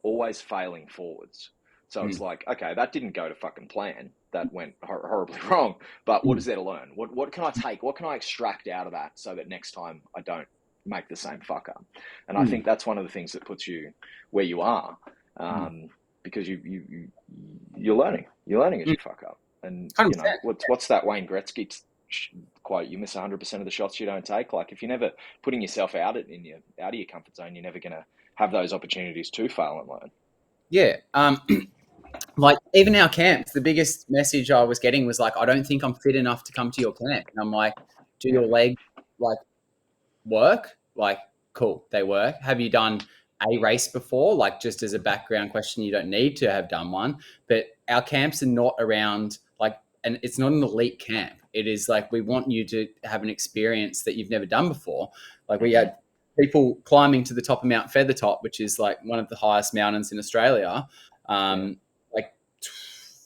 S1: always failing forwards. So it's like, okay, that didn't go to fucking plan. That went horribly wrong. But what is there to learn? What can I take? What can I extract out of that so that next time I don't make the same fuck up? And I think that's one of the things that puts you where you are, because you're learning. You're learning as you fuck up. And
S2: 100%.
S1: you know what's that Wayne Gretzky quote? You miss 100% of the shots you don't take. Like if you're never putting yourself out of your comfort zone, you're never gonna have those opportunities to fail and learn.
S2: Yeah. Like even our camps, the biggest message I was getting was like, I don't think I'm fit enough to come to your camp. And I'm like, do your legs like work? Like, cool, they work. Have you done a race before? Like just as a background question, you don't need to have done one, but our camps are not around like, and it's not an elite camp. It is like, we want you to have an experience that you've never done before. Like we had people climbing to the top of Mount Feathertop, which is like one of the highest mountains in Australia, like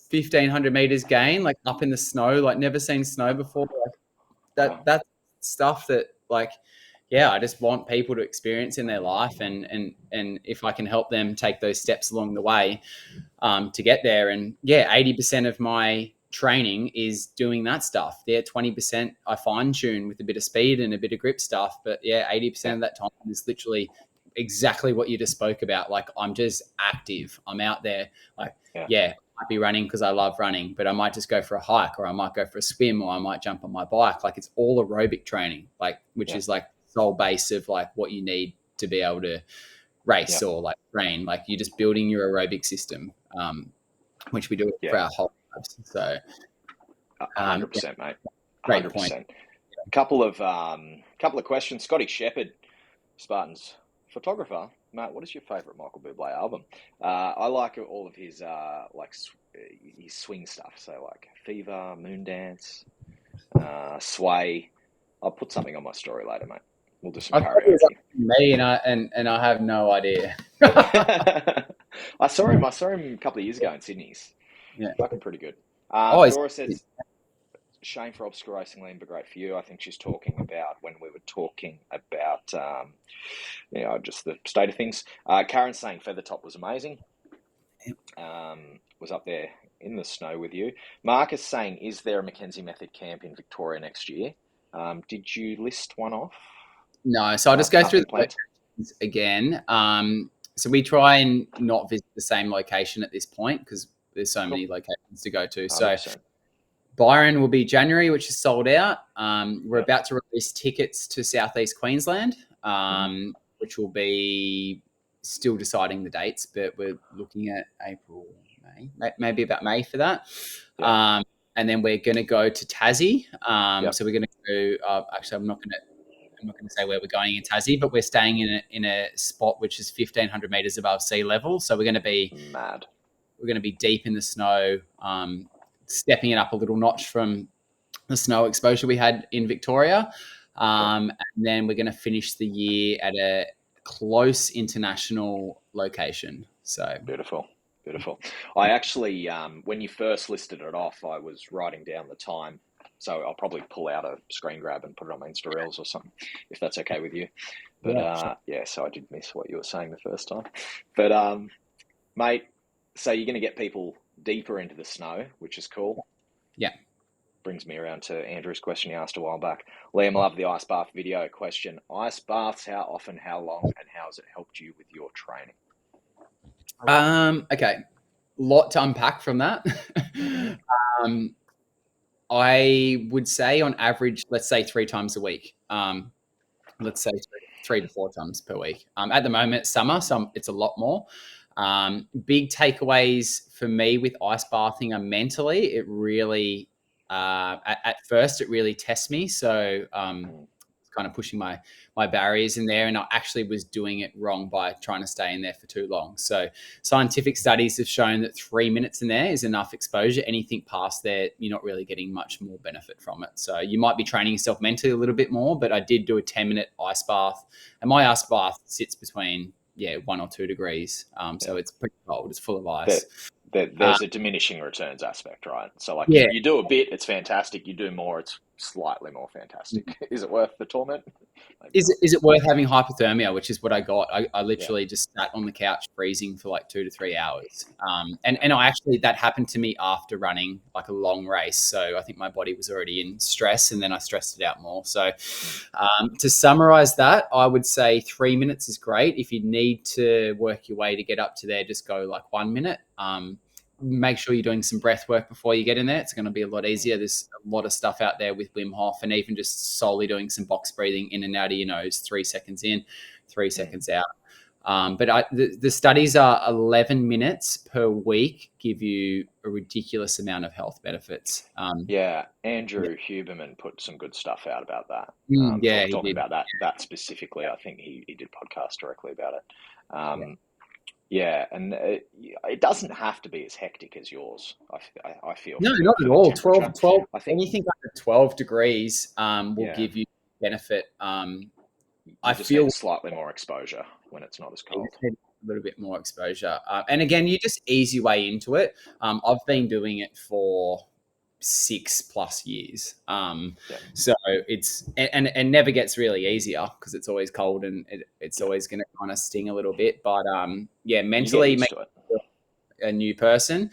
S2: 1,500 meters gain, like up in the snow, like never seen snow before. Like that's stuff that like, yeah, I just want people to experience in their life, and if I can help them take those steps along the way to get there. And yeah, 80% of my training is doing that stuff. Yeah, 20% I fine tune with a bit of speed and a bit of grip stuff. But yeah, 80% of that time is literally exactly what you just spoke about. Like I'm just active. I'm out there. Like, I might be running because I love running, but I might just go for a hike, or I might go for a swim, or I might jump on my bike. Like it's all aerobic training, like, which is like sole base of like what you need to be able to race or like train. Like you're just building your aerobic system, which we do for our whole lives. So
S1: 100%, mate. 100%.
S2: Great point.
S1: Couple of questions. Scotty Shepherd, Spartan's photographer. Matt, what is your favourite Michael Bublé album? I like all of his his swing stuff. So like Fever, Moondance, Sway. I'll put something on my story later, mate. We'll do some karaoke.
S2: Me and I have no idea.
S1: I saw him a couple of years ago in Sydney's.
S2: Yeah,
S1: fucking pretty good. Dora says, shame for obscuring Liam, but great for you. I think she's talking about when we were talking about, just the state of things. Karen's saying Feathertop was amazing. Was up there in the snow with you. Marcus saying, is there a Mckenzie Method camp in Victoria next year? Did you list one off?
S2: No, so I'll just go through the locations again. So we try and not visit the same location at this point because there's so many locations to go to. 100%. So Byron will be January, which is sold out. We're about to release tickets to Southeast Queensland, which will be still deciding the dates, but we're looking at April, May, maybe about May for that. And then we're going to go to Tassie. So we're going to go. Actually, I'm not going to say where we're going in Tassie, but we're staying in a spot which is 1,500 meters above sea level. So we're going to be
S1: mad.
S2: We're going to be deep in the snow, stepping it up a little notch from the snow exposure we had in Victoria. And then we're going to finish the year at a close international location. So
S1: beautiful. I actually, when you first listed it off, I was writing down the time. So I'll probably pull out a screen grab and put it on my Insta Reels or something, if that's okay with you. But
S2: sure.
S1: so I did miss what you were saying the first time. But mate, so you're going to get people deeper into the snow, which is cool.
S2: Yeah.
S1: Brings me around to Andrew's question he asked a while back. Liam, I love the ice bath video question. Ice baths, how often, how long, and how has it helped you with your training?
S2: Okay. Lot to unpack from that. I would say on average, let's say 3 times a week. Let's say 3 to 4 times per week. At the moment, it's summer, so it's a lot more. Big takeaways for me with ice bathing are mentally, it really, at first, it really tests me. So kind of pushing my barriers in there, and I actually was doing it wrong by trying to stay in there for too long. So scientific studies have shown that 3 minutes in there is enough exposure. Anything past there, you're not really getting much more benefit from it. So you might be training yourself mentally a little bit more, but I did do a 10-minute ice bath, and my ice bath sits between 1 or 2 degrees. So it's pretty cold. It's full of ice.
S1: There's a diminishing returns aspect, right? So like
S2: Yeah.
S1: you do a bit, it's fantastic. You do more, it's slightly more fantastic. Is it worth the torment?
S2: Is it worth having hypothermia, which is what I got? I literally just sat on the couch freezing for like 2 to 3 hours. And I actually, that happened to me after running like a long race. So I think my body was already in stress, and then I stressed it out more. So to summarize that, I would say 3 minutes is great. If you need to work your way to get up to there, just go like 1 minute. Make sure you're doing some breath work before you get in there. It's going to be a lot easier. There's a lot of stuff out there with Wim Hof, and even just solely doing some box breathing in and out of your nose, 3 seconds in, 3 seconds out. But the studies are 11 minutes per week give you a ridiculous amount of health benefits.
S1: Andrew Huberman put some good stuff out about that.
S2: He
S1: Talking
S2: did.
S1: about that specifically, I think he did podcast directly about it. And it doesn't have to be as hectic as yours. I feel
S2: No, not at all. 12,
S1: I think
S2: anything under 12 degrees will give you benefit.
S1: I feel need slightly more exposure when it's not as cold.
S2: A little bit more exposure. And again, you just ease your way into it. I've been doing it for 6+ years. So it's, and never gets really easier because it's always cold, and it's always going to kind of sting a little bit. But mentally make a new person.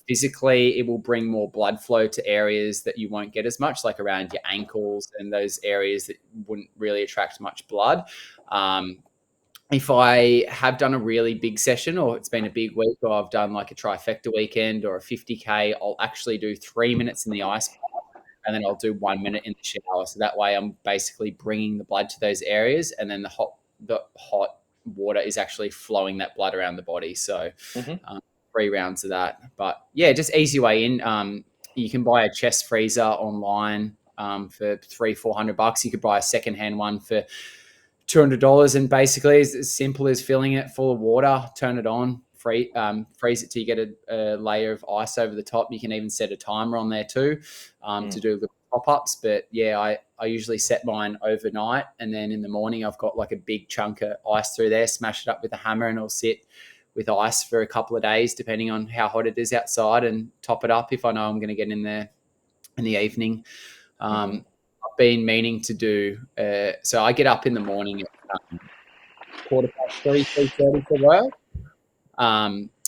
S2: Physically, it will bring more blood flow to areas that you won't get as much, like around your ankles and those areas that wouldn't really attract much blood. If I have done a really big session, or it's been a big week, or I've done like a trifecta weekend or a 50K, I'll actually do 3 minutes in the ice bath, and then I'll do 1 minute in the shower. So that way I'm basically bringing the blood to those areas, and then the hot water is actually flowing that blood around the body. So 3 rounds of that. But just easy way in. You can buy a chest freezer online for $300-400. You could buy a secondhand one for $200, and basically it's as simple as filling it full of water, turn it on, freeze it till you get a layer of ice over the top. You can even set a timer on there too to do the pop-ups. But I usually set mine overnight, and then in the morning I've got like a big chunk of ice through there, smash it up with a hammer, and it'll sit with ice for a couple of days depending on how hot it is outside, and top it up if I know I'm going to get in there in the evening. I've been meaning to do so I get up in the morning at 3:30 for work.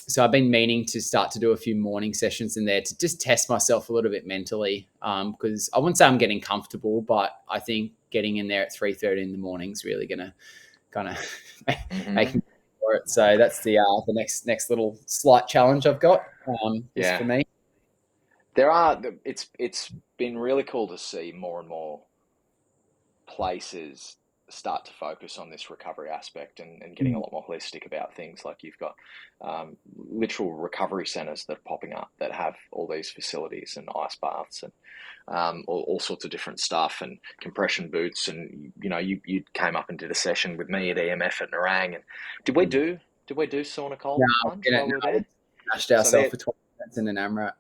S2: So I've been meaning to start to do a few morning sessions in there to just test myself a little bit mentally, because I wouldn't say I'm getting comfortable, but I think getting in there at 3:30 in the morning is really going to kind of make me for it. So that's the next little slight challenge I've got for me.
S1: It's been really cool to see more and more places start to focus on this recovery aspect and getting a lot more holistic about things. Like you've got literal recovery centers that are popping up that have all these facilities and ice baths and all sorts of different stuff, and compression boots. And you came up and did a session with me at EMF at Narang. And did we do sauna cold plunge while we were there?
S2: Smashed ourselves for 20 minutes in an AMRAP.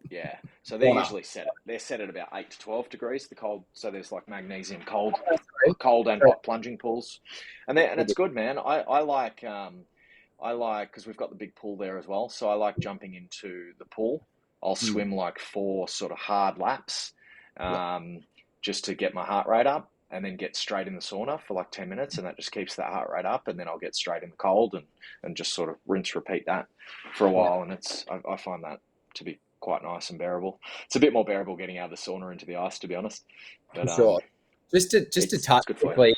S1: Yeah, so they're usually they're set at about 8 to 12 degrees, the cold. So there's like magnesium cold and hot plunging pools, and it's good, man. I like I like, because we've got the big pool there as well. So I like jumping into the pool. I'll swim like 4 sort of hard laps, just to get my heart rate up, and then get straight in the sauna for like 10 minutes, and that just keeps that heart rate up. And then I'll get straight in the cold and just sort of rinse, repeat that for a while. And I find that to be quite nice and bearable. It's a bit more bearable getting out of the sauna into the ice, to be honest. But
S2: For sure. Just to touch quickly,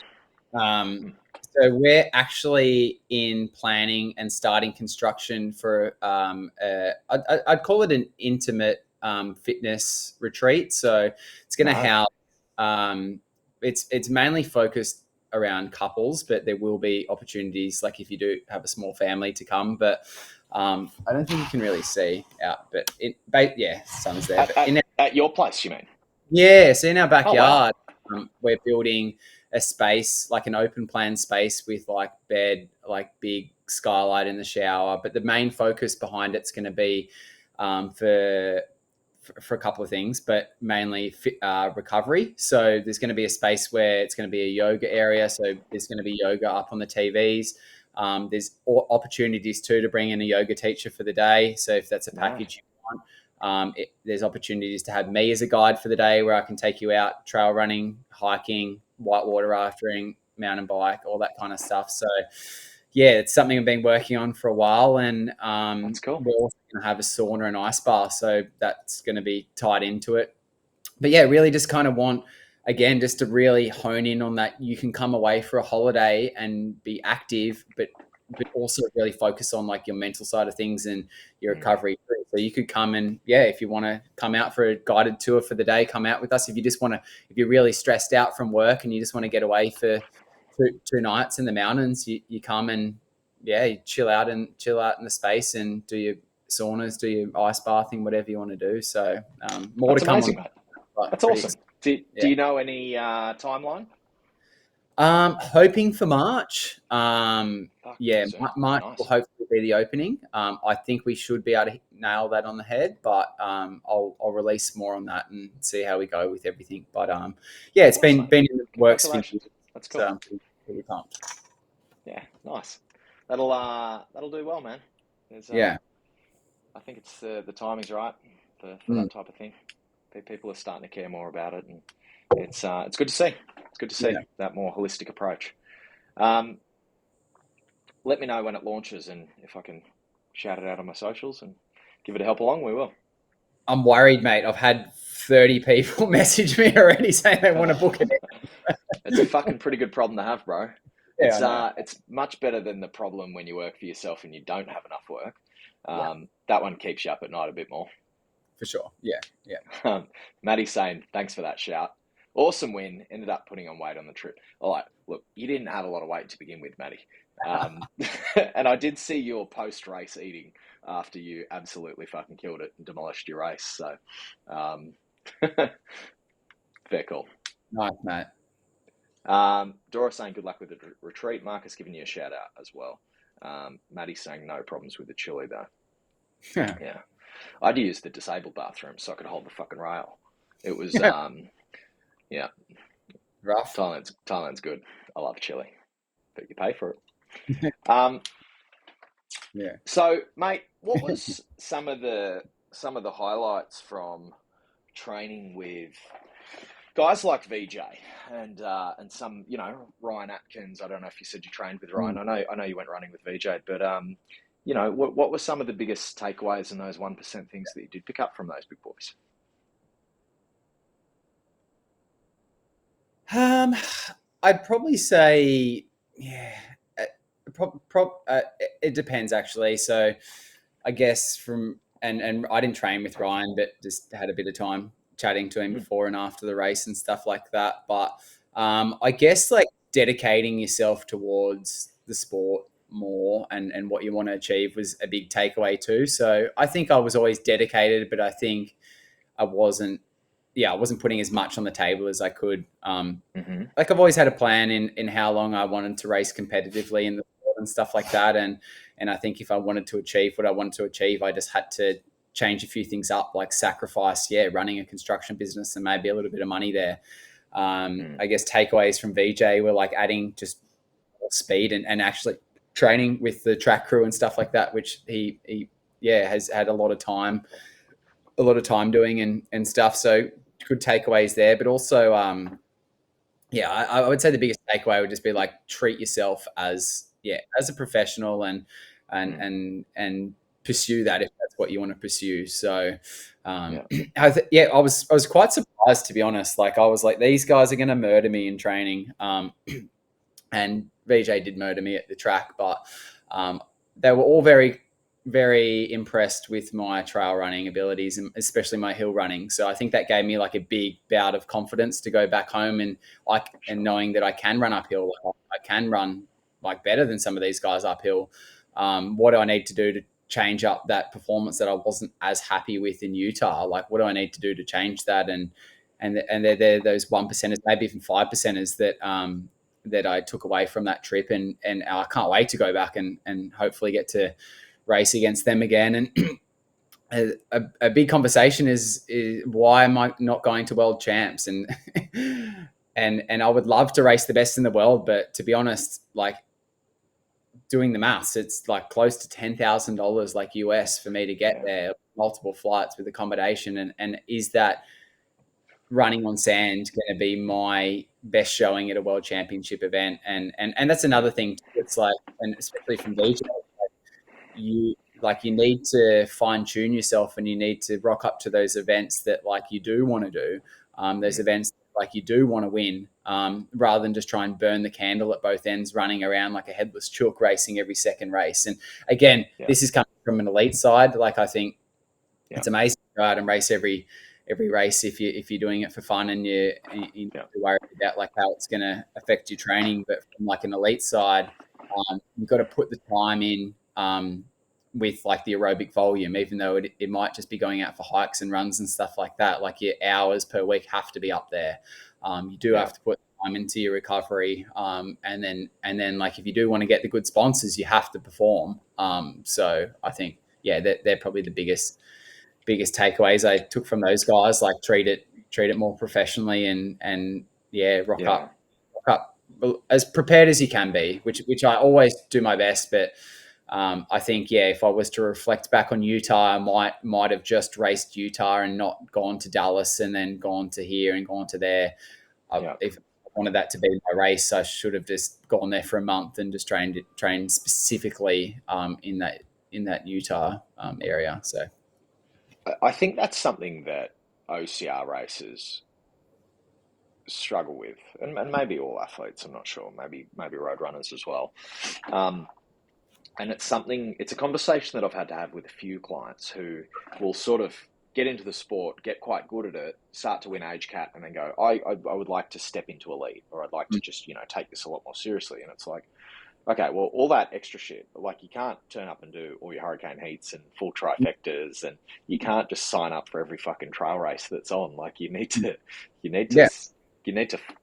S2: so we're actually in planning and starting construction for I'd call it an intimate fitness retreat. So it's going to house. It's mainly focused around couples, but there will be opportunities like if you do have a small family to come. But I don't think you can really see out. But sun's there.
S1: At your place, you mean?
S2: Yeah, so in our backyard, we're building a space, like an open plan space with like bed, like big skylight in the shower. But the main focus behind it's going to be for a couple of things, but mainly recovery. So there's going to be a space where it's going to be a yoga area. So there's going to be yoga up on the TVs. There's opportunities too to bring in a yoga teacher for the day. So if that's a package you want, there's opportunities to have me as a guide for the day where I can take you out trail running, hiking, whitewater rafting, mountain bike, all that kind of stuff. So yeah, it's something I've been working on for a while, and
S1: that's cool.
S2: We're also going to have a sauna and ice bar, so that's going to be tied into it. But yeah, really just kind of want, again, just to really hone in on that. You can come away for a holiday and be active, but also really focus on like your mental side of things and your recovery. So you could come and if you want to come out for a guided tour for the day, come out with us. If you just want to, if you're really stressed out from work and you just want to get away for two nights in the mountains, you come and you chill out in the space and do your saunas, do your ice bathing, whatever you want to do. So more
S1: that's
S2: to come.
S1: Amazing, mate. That's awesome. Do you know any timeline?
S2: Hoping for March. March
S1: nice.
S2: will hopefully be the opening. I think we should be able to nail that on the head, but I'll release more on that and see how we go with everything. But it's been in the works.
S1: That's cool.
S2: So pretty pumped.
S1: Yeah, nice. That'll do well, man. I think it's the timing's right for that type of thing. People are starting to care more about it, and it's good to see. It's good to see that more holistic approach. Let me know when it launches, and if I can shout it out on my socials and give it a help along, we will.
S2: I'm worried, mate. I've had 30 people message me already saying they want to book it.
S1: It's a fucking pretty good problem to have, bro. It's much better than the problem when you work for yourself and you don't have enough work. That one keeps you up at night a bit more.
S2: For sure. Yeah.
S1: Maddie's saying, thanks for that shout. Awesome win. Ended up putting on weight on the trip. All right, look, you didn't have a lot of weight to begin with, Maddie. And I did see your post-race eating after you absolutely fucking killed it and demolished your race. So, fair call.
S2: Nice, mate.
S1: Dora saying good luck with the retreat. Marcus giving you a shout out as well. Maddie's saying no problems with the chili though. Yeah. I'd use the disabled bathroom so I could hold the fucking rail. It was,
S2: rough.
S1: Thailand's good. I love chili, but you pay for it. So, mate, what was some of the highlights from training with guys like VJ and some, Ryan Atkins? I don't know if you said you trained with Ryan. I know you went running with VJ, but what were some of the biggest takeaways and those 1% things that you did pick up from those big boys?
S2: I'd probably say, it depends actually. So I guess and I didn't train with Ryan, but just had a bit of time chatting to him before and after the race and stuff like that. But I guess like dedicating yourself towards the sport more and what you want to achieve was a big takeaway too. So I think I was always dedicated, but I think I wasn't putting as much on the table as I could. Like I've always had a plan in how long I wanted to race competitively in the sport and stuff like that. And I think if I wanted to achieve what I wanted to achieve, I just had to change a few things up, like sacrifice, running a construction business and maybe a little bit of money there. I guess takeaways from VJ were like adding just more speed and actually training with the track crew and stuff like that, which he has had a lot of time doing and stuff. So good takeaways there, but also I would say the biggest takeaway would just be like treat yourself as a professional and pursue that if that's what you want to pursue. So I was quite surprised, to be honest. Like I was like, these guys are going to murder me in training. And VJ did murder me at the track, but they were all very, very impressed with my trail running abilities and especially my hill running. So I think that gave me like a big bout of confidence to go back home and knowing that I can run uphill. I can run like better than some of these guys uphill. What do I need to do to change up that performance that I wasn't as happy with in Utah? Like, what do I need to do to change that? And they're those 1%ers, maybe even 5%ers that I took away from that trip, and I can't wait to go back and hopefully get to race against them again. And a big conversation is why am I not going to world champs? And and I would love to race the best in the world, but to be honest, like doing the maths, it's like close to $10,000 like US for me to get there, multiple flights with accommodation, and is that running on sand going to be my best showing at a world championship event? And that's another thing. It's like, and especially from DJ, you need to fine tune yourself, and you need to rock up to those events that like you do want to do, those events like you do want to win, rather than just try and burn the candle at both ends, running around like a headless chook, racing every second race. And again, this is coming from an elite side. Like I think it's amazing to go out and race every race if you're doing it for fun and you worry about like how it's going to affect your training. But from like an elite side, you've got to put the time in with like the aerobic volume, even though it might just be going out for hikes and runs and stuff like that. Like your hours per week have to be up there. You do have to put time into your recovery, and then like if you do want to get the good sponsors, you have to perform. So I think they're probably the biggest takeaways I took from those guys. Like treat it more professionally and rock up as prepared as you can be, which I always do my best. But I think if I was to reflect back on Utah, I might have just raced Utah and not gone to Dallas and then gone to here and gone to there. If I wanted that to be my race, I should have just gone there for a month and just trained specifically in that Utah area. So
S1: I think that's something that OCR racers struggle with, and maybe all athletes, I'm not sure, maybe road runners as well. And it's a conversation that I've had to have with a few clients who will sort of get into the sport, get quite good at it, start to win age cap, and then go, I would like to step into elite, or I'd like to just, take this a lot more seriously. And it's like, okay, well, all that extra shit, like you can't turn up and do all your hurricane heats and full trifectas, and you can't just sign up for every fucking trail race that's on. Like you need to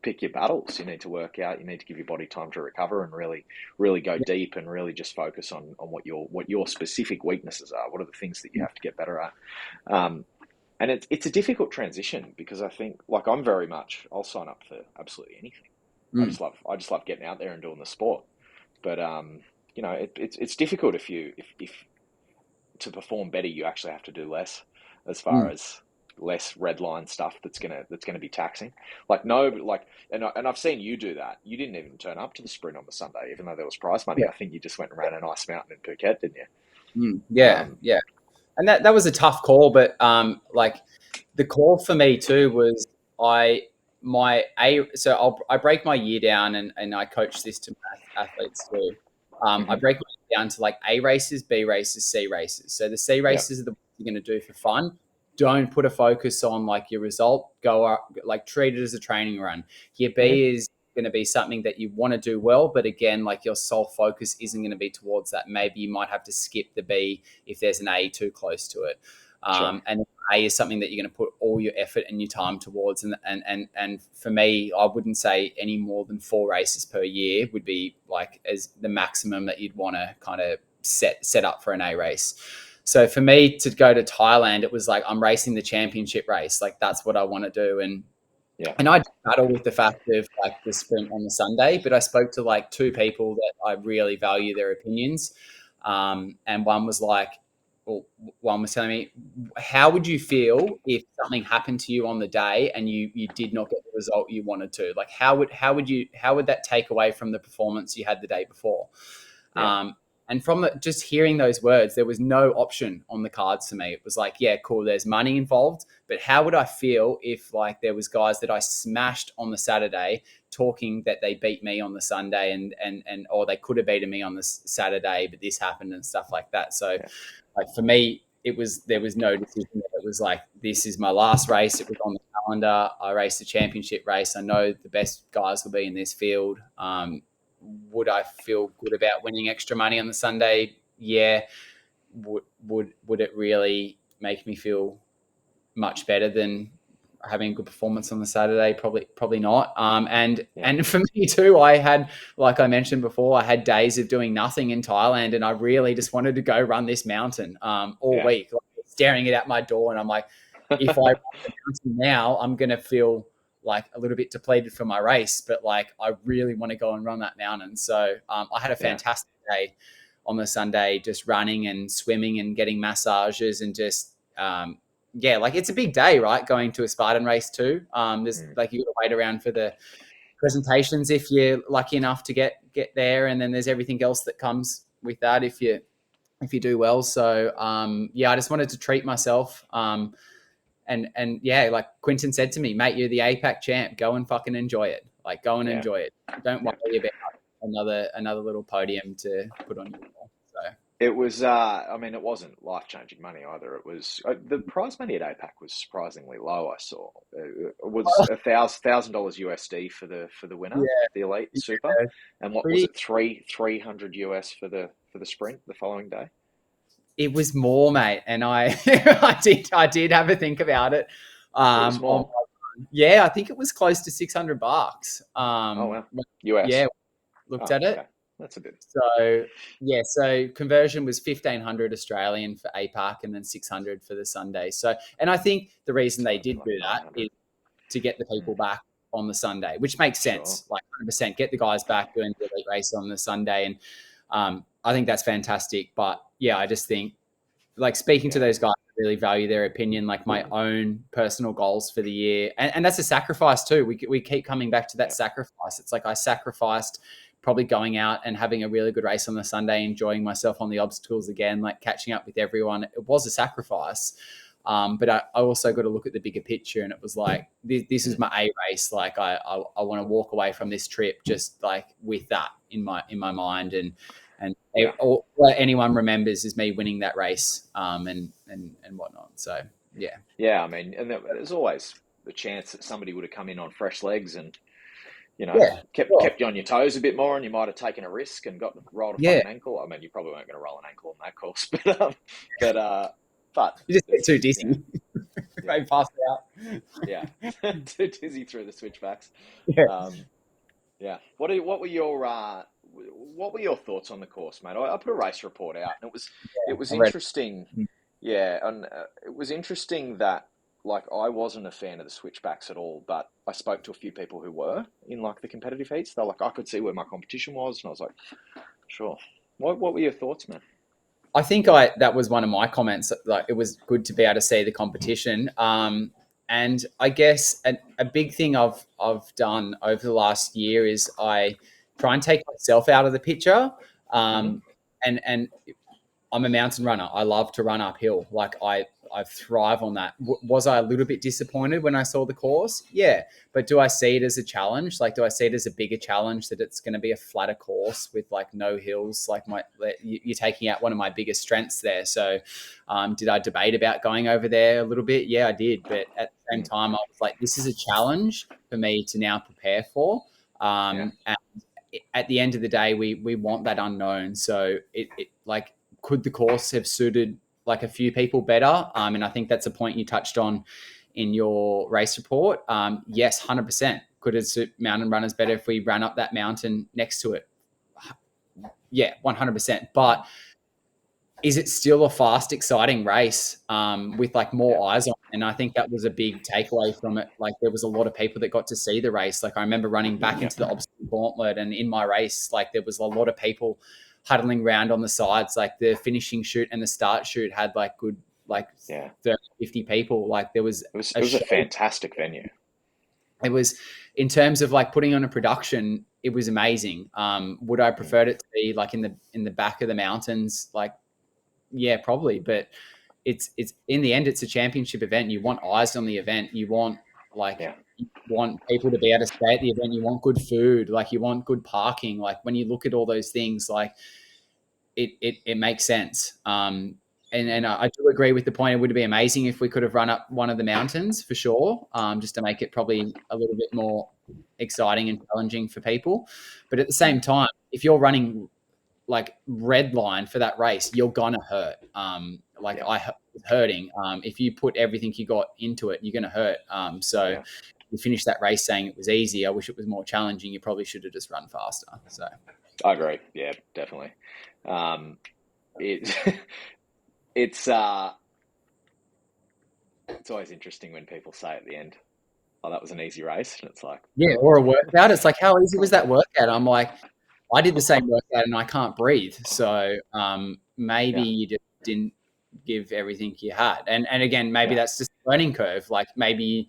S1: pick your battles. You need to work out. You need to give your body time to recover and really go deep and really just focus on what your specific weaknesses are. What are the things that you have to get better at? And it's a difficult transition, because I think, like, I'll sign up for absolutely anything. I just love getting out there and doing the sport. But it's difficult if to perform better, you actually have to do less, as far as less red line stuff that's gonna be taxing. And I've seen you do that. You didn't even turn up to the sprint on the Sunday, even though there was prize money. I think you just went and ran an ice mountain in Phuket, didn't you?
S2: And that was a tough call, but like the call for me too was I break my year down, and I coach this to my athletes too. I break it down to like A races, B races, C races. So the C races are the ones you're going to do for fun. Don't put a focus on like your result. Go up, like treat it as a training run. Your B is going to be something that you want to do well, but again, like your sole focus isn't going to be towards that. Maybe you might have to skip the B if there's an A too close to it. And A is something that you're going to put all your effort and your time towards. And for me, I wouldn't say any more than 4 races per year would be like as the maximum that you'd want to kind of set up for an A race. So for me to go to Thailand, it was like, I'm racing the championship race. Like that's what I want to do. And
S1: Yeah.
S2: And I did battle with the fact of like the sprint on the Sunday, but I spoke to like two people that I really value their opinions. And one was like, well, one was telling me, how would you feel if something happened to you on the day and you did not get the result you wanted to? Like, how would that take away from the performance you had the day before?
S1: Yeah.
S2: And from just hearing those words, there was no option on the cards for me. It was like, yeah, cool, there's money involved, but how would I feel if like there was guys that I smashed on the Saturday talking that they beat me on the Sunday and or they could have beaten me on the Saturday, but this happened and stuff like that. So
S1: Yeah.
S2: like for me, there was no decision. It was like, this is my last race. It was on the calendar. I raced a championship race. I know the best guys will be in this field. Would I feel good about winning extra money on the Sunday? Yeah. Would it really make me feel much better than having a good performance on the Saturday? Probably not. And for me too, I had, like I mentioned before, I had days of doing nothing in Thailand, and I really just wanted to go run this mountain all week, like, staring it at my door, and I'm like, if I run the mountain now, I'm gonna feel like a little bit depleted for my race, but like I really want to go and run that mountain. So I had a fantastic day on the Sunday, just running and swimming and getting massages and just like it's a big day, right? Going to a Spartan race too. There's like you got to wait around for the presentations if you're lucky enough to get there, and then there's everything else that comes with that if you do well. So I just wanted to treat myself. And yeah, like Quinton said to me, mate, you're the APAC champ. Go and fucking enjoy it. Like go and enjoy it. Don't worry about another little podium to put on your wall. So
S1: it was. I mean, it wasn't life-changing money either. It was the prize money at APAC was surprisingly low. I saw it was $1,000 USD for the winner, the elite super, and what was it, 300 US for the sprint the following day.
S2: It was more, mate, and I I did have a think about it.
S1: It was more.
S2: I think it was close to $600.
S1: Oh wow, US.
S2: Yeah, looked at it.
S1: Okay. That's a bit.
S2: So conversion was 1,500 Australian for APAC and then 600 for the Sunday. So, and I think the reason they did do that is to get the people back on the Sunday, which makes sense. Like 100%, get the guys back doing the elite race on the Sunday, and I think that's fantastic. But yeah, I just think like speaking to those guys, I really value their opinion, like my own personal goals for the year. And that's a sacrifice too. We keep coming back to that sacrifice. It's like I sacrificed probably going out and having a really good race on the Sunday, enjoying myself on the obstacles again, like catching up with everyone. It was a sacrifice. But I also got to look at the bigger picture, and it was like, this is my A race. Like I want to walk away from this trip just like with that in my mind, and all anyone remembers is me winning that race, and whatnot. So yeah.
S1: I mean, and there's always the chance that somebody would have come in on fresh legs and kept you on your toes a bit more, and you might have taken a risk and rolled a fucking ankle. I mean, you probably weren't going to roll an ankle on that course, but
S2: you just get too dizzy. Maybe pass it
S1: out. Too dizzy through the switchbacks. What were your thoughts on the course, mate? I put a race report out, and it was interesting. And it was interesting that like I wasn't a fan of the switchbacks at all, but I spoke to a few people who were in like the competitive heats. They're like, I could see where my competition was, and I was like, sure. What were your thoughts, man?
S2: I think that was one of my comments. Like it was good to be able to see the competition. And I guess a big thing I've done over the last year is I try and take myself out of the picture. And I'm a mountain runner. I love to run uphill. Like I thrive on that. Was I a little bit disappointed when I saw the course? Yeah. But do I see it as a challenge? Like, do I see it as a bigger challenge that it's going to be a flatter course with like no hills? Like you're taking out one of my biggest strengths there. So did I debate about going over there a little bit? Yeah, I did. But at the same time, I was like, this is a challenge for me to now prepare for. And at the end of the day, we want that unknown. So it like, could the course have suited like a few people better? And I think that's a point you touched on in your race report. Yes, 100%. Could it suit mountain runners better if we ran up that mountain next to it? Yeah, 100%. But is it still a fast, exciting race with like more eyes on it And I think that was a big takeaway from it. Like there was a lot of people that got to see the race. Like I remember running back into the obstacle gauntlet, and in my race, like there was a lot of people huddling around on the sides. Like the finishing chute and the start chute had like good, like 30, 50 people. Like there was,
S1: it was a fantastic venue.
S2: It was, in terms of like putting on a production, it was amazing. Would I preferred it to be like in the back of the mountains? Like, yeah, probably. But it's in the end, it's a championship event. You want eyes on the event. You want you want people to be able to stay at the event. You want good food. Like you want good parking. Like when you look at all those things, like it makes sense. And I do agree with the point. It would be amazing if we could have run up one of the mountains for sure, just to make it probably a little bit more exciting and challenging for people. But at the same time, if you're running like red line for that race, you're gonna hurt. I was hurting. If you put everything you got into it, you're gonna hurt. You finish that race saying it was easy. I wish it was more challenging. You probably should have just run faster. So
S1: I agree. Yeah, definitely. It's always interesting when people say at the end, "Oh, that was an easy race," and it's like,
S2: yeah, or a workout. It's like, how easy was that workout? I'm like, I did the same workout and I can't breathe. So maybe you just didn't give everything you had. And again, maybe that's just a learning curve. Like maybe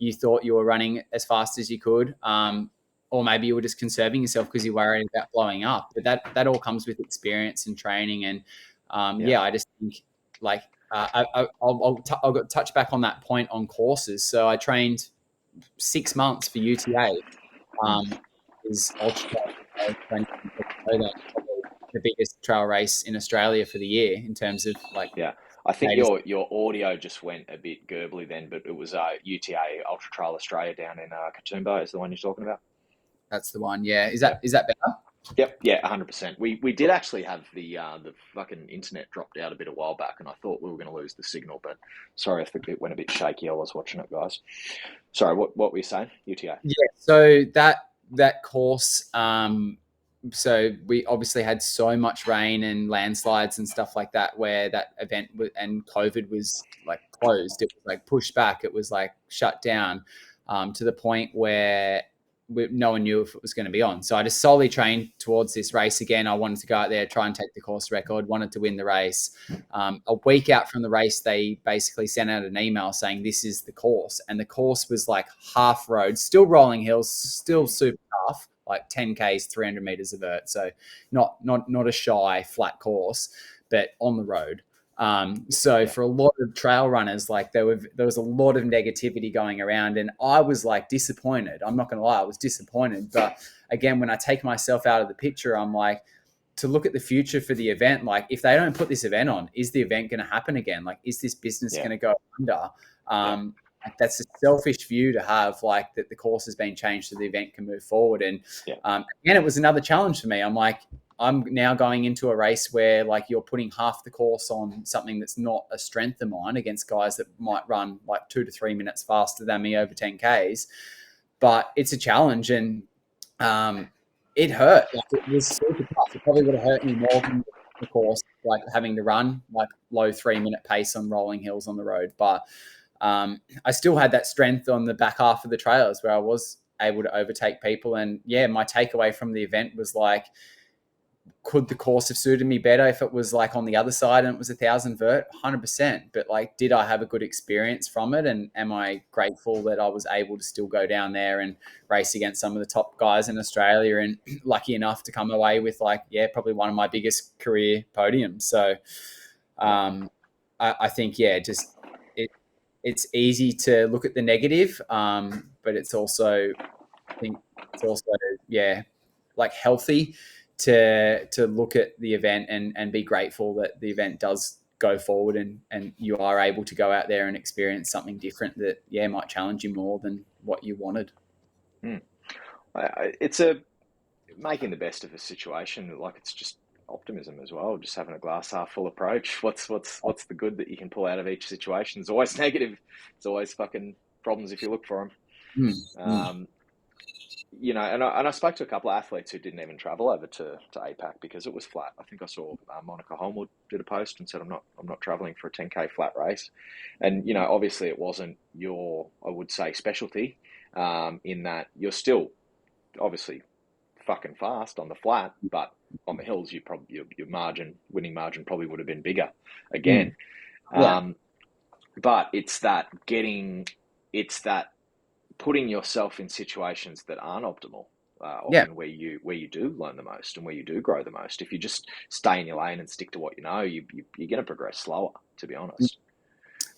S2: you thought you were running as fast as you could, or maybe you were just conserving yourself because you're worried about blowing up. But that all comes with experience and training. And I just think like I'll touch back on that point on courses. So I trained 6 months for UTA. Is ultra the biggest trail race in Australia for the year in terms of like.
S1: Yeah, I think your audio just went a bit gurgly then, but it was UTA Ultra Trail Australia down in Katoomba is the one you're talking about.
S2: That's the one. Yeah, is that better?
S1: Yep, yeah, 100%. We did actually have the fucking internet dropped out a bit a while back, and I thought we were going to lose the signal, but sorry if it went a bit shaky. I was watching it, guys. Sorry, what were you saying? UTA.
S2: Yeah, so that course. So we obviously had so much rain and landslides and stuff like that, where that event and COVID was like closed. It was like pushed back. It was like shut down, to the point where no one knew if it was going to be on. So I just solely trained towards this race again. I wanted to go out there, try and take the course record, wanted to win the race. A week out from the race, they basically sent out an email saying this is the course. And the course was like half road, still rolling hills, still super tough, like 10 Ks, 300 meters of vert. So not a shy flat course, but on the road. So for a lot of trail runners, like there was a lot of negativity going around, and I was like disappointed. I'm not going to lie, I was disappointed. But again, when I take myself out of the picture, I'm like, to look at the future for the event, like if they don't put this event on, is the event going to happen again? Like, is this business going to go under? That's a selfish view to have, like that the course has been changed so the event can move forward. And again, it was another challenge for me. I'm like, I'm now going into a race where like you're putting half the course on something that's not a strength of mine against guys that might run like 2 to 3 minutes faster than me over 10 Ks. But it's a challenge, and it hurt. Like it was super tough. It probably would have hurt me more than the course, like having to run like low 3-minute pace on rolling hills on the road. But I still had that strength on the back half of the trails where I was able to overtake people. And my takeaway from the event was like, could the course have suited me better if it was like on the other side and it was 1,000 vert? 100%. But like, did I have a good experience from it? And am I grateful that I was able to still go down there and race against some of the top guys in Australia, and lucky enough to come away with like, probably one of my biggest career podiums. So I think, it's easy to look at the negative, but it's also, I think it's also, like healthy to look at the event and be grateful that the event does go forward and you are able to go out there and experience something different that might challenge you more than what you wanted.
S1: It's a making the best of a situation. Like, it's just optimism as well, just having a glass half full approach. What's the good that you can pull out of each situation? It's always negative. It's always fucking problems if you look for them. and I spoke to a couple of athletes who didn't even travel over to APAC because it was flat. I think I saw Monica Holmwood did a post and said, I'm not traveling for a 10K flat race. And, obviously it wasn't your, I would say, specialty, in that you're still obviously fucking fast on the flat, but on the hills, your winning margin probably would have been bigger again.
S2: Yeah.
S1: But it's that putting yourself in situations that aren't optimal, often where you do learn the most and where you do grow the most. If you just stay in your lane and stick to what you know, you're going to progress slower, to be honest.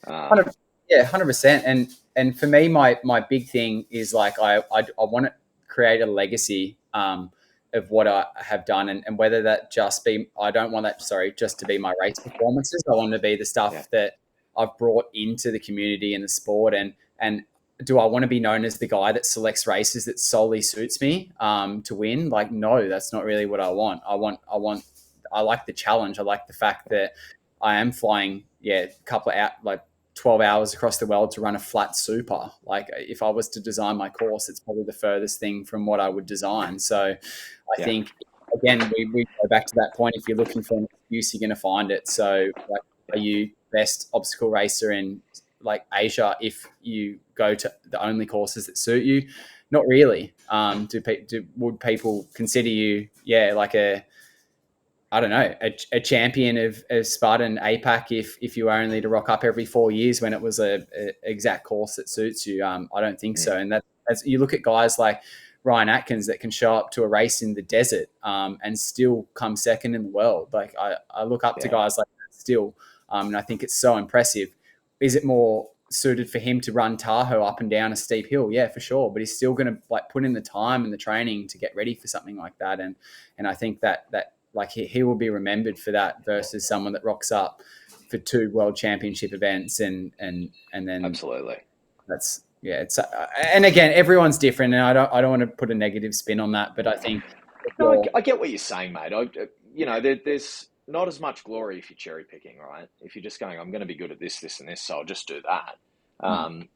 S2: 100%. And for me, my big thing is like I want to create a legacy of what I have done, and whether that just be, I don't want that, just to be my race performances. I want to be the stuff that I've brought into the community and the sport. And do I want to be known as the guy that selects races that solely suits me to win? Like, no, that's not really what I want. I like the challenge. I like the fact that I am flying, a couple of out, like 12 hours across the world to run a flat super. Like, if I was to design my course, it's probably the furthest thing from what I would design. So I think, again, we go back to that point. If you're looking for an excuse, you're going to find it. So, like, are you best obstacle racer in like Asia if you go to the only courses that suit you? Not really. Would people consider you, like a champion of Spartan APAC if you were only to rock up every 4 years when it was a exact course that suits you? I don't think so. And that, as you look at guys like Ryan Atkins that can show up to a race in the desert and still come second in the world. Like, I look up to guys like that still, and I think it's so impressive. Is it more suited for him to run Tahoe up and down a steep hill? Yeah, for sure. But he's still going to like put in the time and the training to get ready for something like that. And I think that like he will be remembered for that versus someone that rocks up for 2 world championship events and then
S1: absolutely.
S2: That's it's and again, everyone's different, and I don't want to put a negative spin on that, but I think
S1: I get what you're saying, mate. There's not as much glory if you're cherry picking, right? If you're just going, I'm going to be good at this, and this, so I'll just do that. I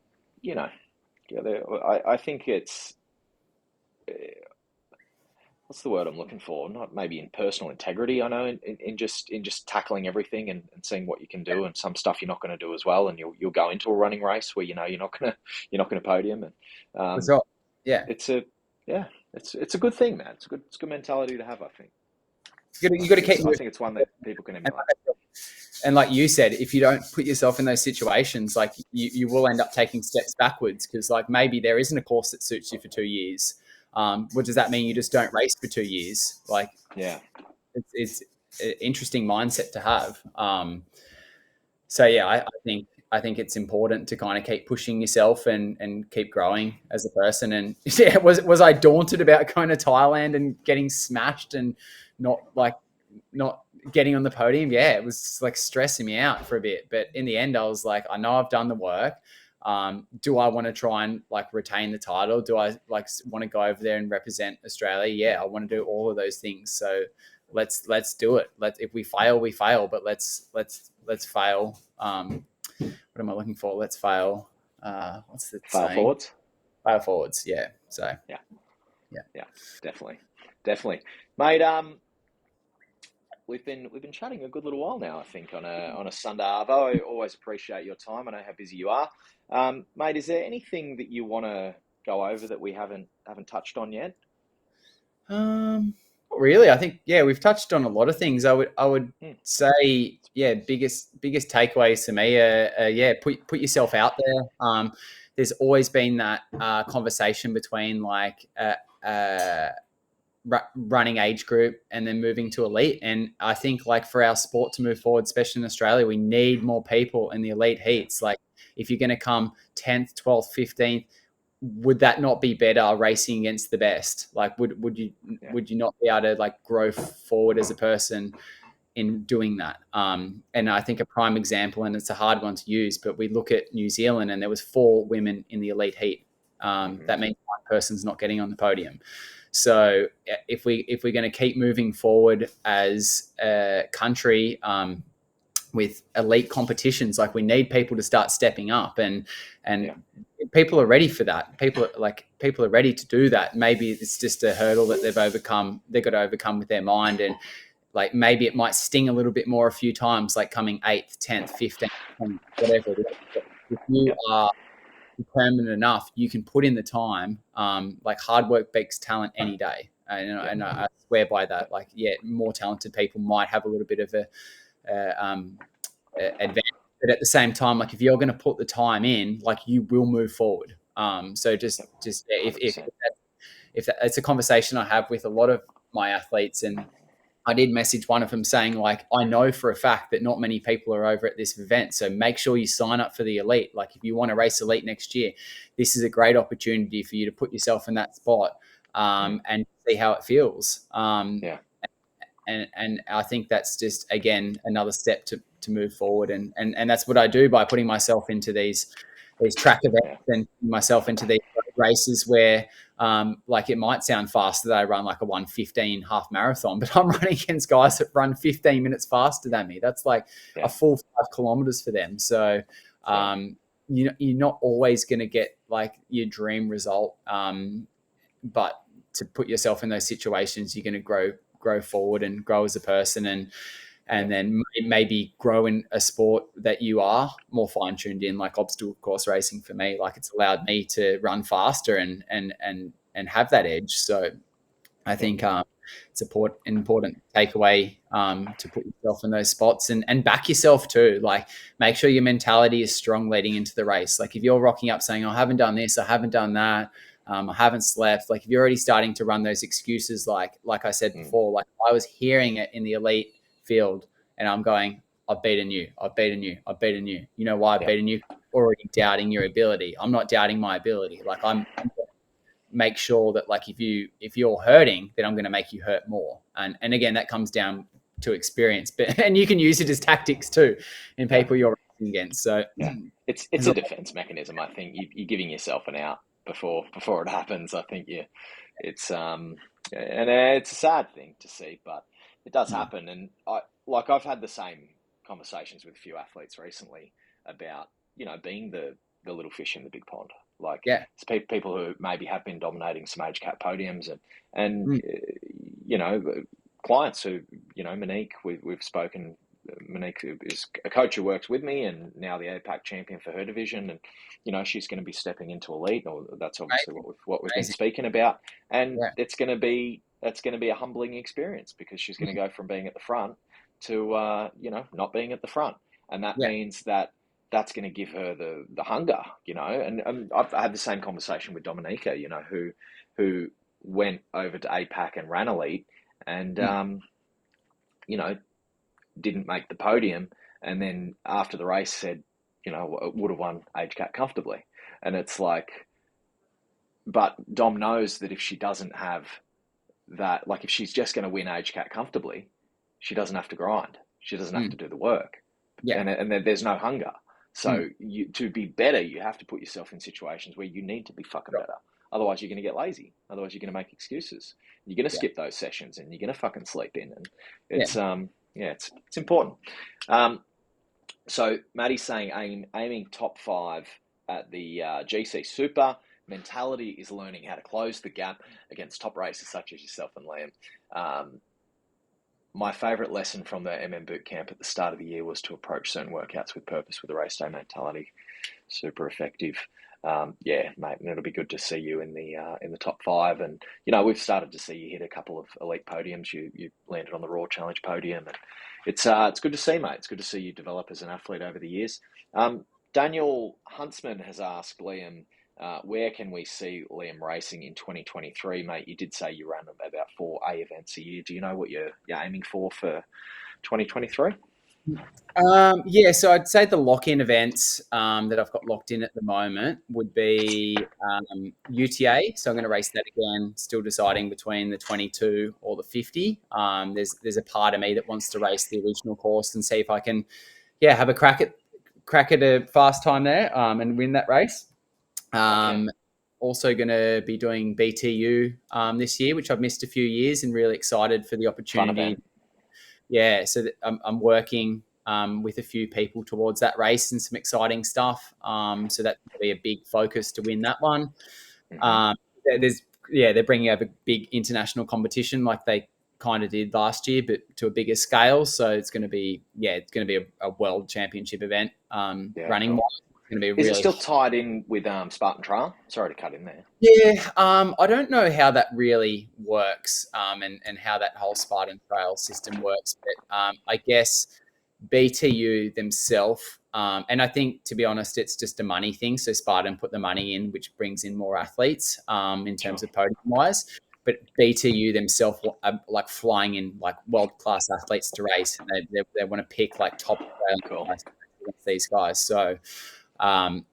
S1: think it's what's the word I'm looking for? Not maybe in personal integrity. I know in just tackling everything and seeing what you can do, and some stuff you're not going to do as well, and you'll go into a running race where you're not going to podium, and it's a good thing, man. It's a good mentality to have, I think.
S2: You got to keep.
S1: I think it's one that people can emulate.
S2: And like you said, if you don't put yourself in those situations, like you will end up taking steps backwards, because like maybe there isn't a course that suits you for 2 years. What does that mean? You just don't race for 2 years? Like, it's an interesting mindset to have. I think it's important to kind of keep pushing yourself and keep growing as a person. And was I daunted about going to Thailand and getting smashed and not getting on the podium? Yeah, it was like stressing me out for a bit. But in the end, I was like, I know I've done the work. Do I want to try and like retain the title? Do I like want to go over there and represent Australia? Yeah, I want to do all of those things. So let's do it. If we fail, we fail. But let's fail. What am I looking for? Let's fail. What's the
S1: fail
S2: saying?
S1: Forwards?
S2: Fail forwards. Yeah. So
S1: yeah, definitely, mate. We've been chatting a good little while now, I think, on a Sunday arvo. I always appreciate your time. I know how busy you are, mate. Is there anything that you want to go over that we haven't touched on yet?
S2: Really, I think we've touched on a lot of things. I would say biggest takeaways to me are put yourself out there. There's always been that conversation between like running age group and then moving to elite, and I think like for our sport to move forward, especially in Australia, we need more people in the elite heats. Like, if you're going to come 10th, 12th, 15th, would that not be better racing against the best? Like, would you not be able to like grow forward as a person in doing that? And I think a prime example, and it's a hard one to use, but we look at New Zealand and there was 4 women in the elite heat. That means one person's not getting on the podium. So if we're going to keep moving forward as a country with elite competitions, like, we need people to start stepping up, and people are ready for that. People people are ready to do that. Maybe it's just a hurdle that they've got to overcome with their mind. And like, maybe it might sting a little bit more a few times, like coming 8th, 10th, 15th, 20th, whatever it is. But if you are determined enough, you can put in the time. Like, hard work beats talent any day. And I swear by that. Like, more talented people might have a little bit of a advantage. But at the same time, like, if you're going to put the time in, like, you will move forward. So if it's a conversation I have with a lot of my athletes, and I did message one of them saying, like, I know for a fact that not many people are over at this event, so make sure you sign up for the elite. Like, if you want to race elite next year, this is a great opportunity for you to put yourself in that spot and see how it feels. And I think that's just, again, another step to move forward. And that's what I do by putting myself into these track events and myself into these races where, like, it might sound faster that I run like a 1:15 half marathon, but I'm running against guys that run 15 minutes faster than me. That's like a full 5 kilometers for them. So, you're not always going to get like your dream result. But to put yourself in those situations, you're going to grow forward and grow as a person, and then maybe grow in a sport that you are more fine-tuned in, like obstacle course racing for me. Like, it's allowed me to run faster and have that edge. So I think it's an important takeaway to put yourself in those spots and back yourself too. Like, make sure your mentality is strong leading into the race. Like, if you're rocking up saying, I haven't done this, I haven't done that, I haven't slept. Like, if you're already starting to run those excuses, like I said before, like, I was hearing it in the elite field and I'm going, I've beaten you. You know why I've beaten you? Already doubting your ability. I'm not doubting my ability. Like, I'm make sure that, like, if you're hurting, then I'm going to make you hurt more. And again, that comes down to experience, and you can use it as tactics too in people you're racing against. So
S1: it's a defense mechanism. I think you're giving yourself an out before it happens. I think it's and it's a sad thing to see, but it does happen. And I've had the same conversations with a few athletes recently about, being the little fish in the big pond. Like, it's people who maybe have been dominating some age cap podiums and clients who, Monique, we've spoken. Monique is a coach who works with me and now the APAC champion for her division. And, she's going to be stepping into elite, or that's obviously what we've been speaking about. And that's going to be a humbling experience, because she's going to go from being at the front to, not being at the front. And that means that's going to give her the hunger, and I've had the same conversation with Dominica, who went over to APAC and ran elite and, didn't make the podium. And then after the race said, would have won age cap comfortably. And it's like, but Dom knows that if she doesn't have that, like, if she's just going to win age cap comfortably, she doesn't have to grind. She doesn't have to do the work. And there's no hunger. So to be better, you have to put yourself in situations where you need to be fucking better. Otherwise, you're going to get lazy. Otherwise, you're going to make excuses. You're going to skip those sessions and you're going to fucking sleep in. And it's it's important. So Maddie's saying aiming top 5 at the GC Super. Mentality is learning how to close the gap against top racers such as yourself and Liam. My favourite lesson from the MM boot camp at the start of the year was to approach certain workouts with purpose, with a race day mentality. Super effective. Mate, and it'll be good to see you in the top 5. And we've started to see you hit a couple of elite podiums. You landed on the Raw Challenge podium, and it's good to see, mate. It's good to see you develop as an athlete over the years. Daniel Huntsman has asked Liam, where can we see Liam racing in 2023, mate? You did say you ran about 4 A events a year. Do you know what you're aiming for 2023?
S2: So I'd say the lock-in events that I've got locked in at the moment would be UTA. So I'm going to race that again, still deciding between the 22 or the 50. There's a part of me that wants to race the original course and see if I can have a crack at a fast time there and win that race. Also going to be doing BTU this year, which I've missed a few years, and really excited for the opportunity. So I'm working with a few people towards that race and some exciting stuff. So that's going to be a big focus to win that one. they're bringing over big international competition like they kind of did last year, but to a bigger scale. So it's going to be a world championship event. Running wise, it's going to be
S1: Is it
S2: really.
S1: still tied in with Spartan Trail? Sorry to cut in there.
S2: Yeah, I don't know how that really works, and how that whole Spartan Trail system works, but I guess BTU themselves, and I think, to be honest, it's just a money thing. So Spartan put the money in, which brings in more athletes in terms of podium wise. But BTU themselves are like flying in like world class athletes to race, and they want to pick like top against these guys. So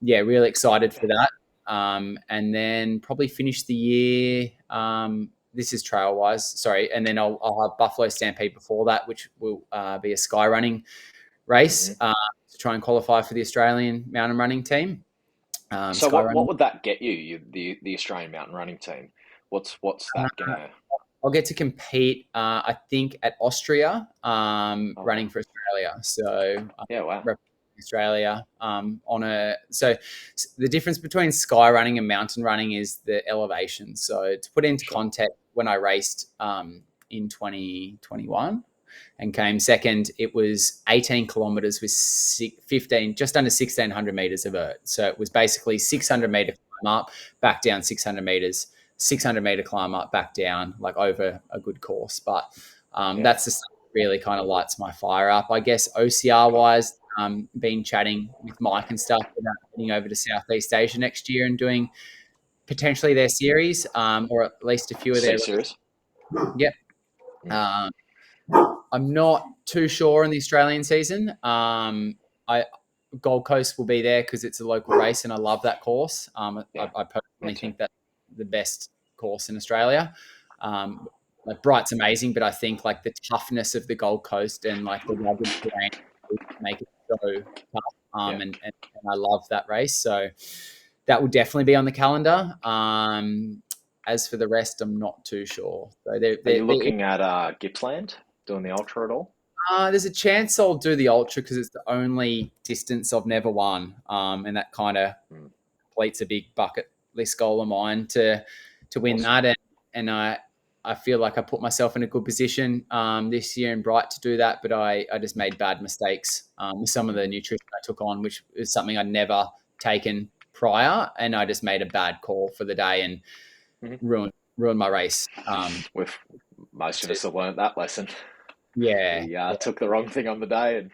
S2: really excited for that. And then probably finish the year. This is trail wise, sorry, and then I'll have Buffalo Stampede before that, which will be a sky running race to try and qualify for the Australian mountain running team.
S1: So what would that get you, the Australian mountain running team? What's that gonna?
S2: I'll get to compete, I think, at Austria, running for Australia. So
S1: wow.
S2: Australia so the difference between sky running and mountain running is the elevation. So to put into context, when I raced in 2021 and came second, it was 18 kilometers with 15, just under 1,600 meters of vert. So it was basically 600 meter climb up, back down 600 meters, 600 meter climb up, back down, like over a good course. But that's the stuff that really kind of lights my fire up. I guess OCR wise, been chatting with Mike and stuff about heading over to Southeast Asia next year and doing potentially their series, or at least a few of their
S1: series.
S2: Yep. I'm not too sure in the Australian season. Gold Coast will be there because it's a local race and I love that course. I personally think that's the best course in Australia. Like Bright's amazing, but I think like the toughness of the Gold Coast and like the rugged terrain make it so tough. And I love that race. So that will definitely be on the calendar. As for the rest, I'm not too sure. So
S1: are you looking at Gippsland doing the ultra at all?
S2: There's a chance I'll do the ultra because it's the only distance I've never won, and that kind of completes a big bucket list goal of mine to win that. And I feel like I put myself in a good position this year in Bright to do that, but I just made bad mistakes with some of the nutrition I took on, which is something I'd never taken prior, and I just made a bad call for the day and ruined my race.
S1: With most of us have learned that lesson.
S2: Yeah,
S1: we took the wrong thing on the day, and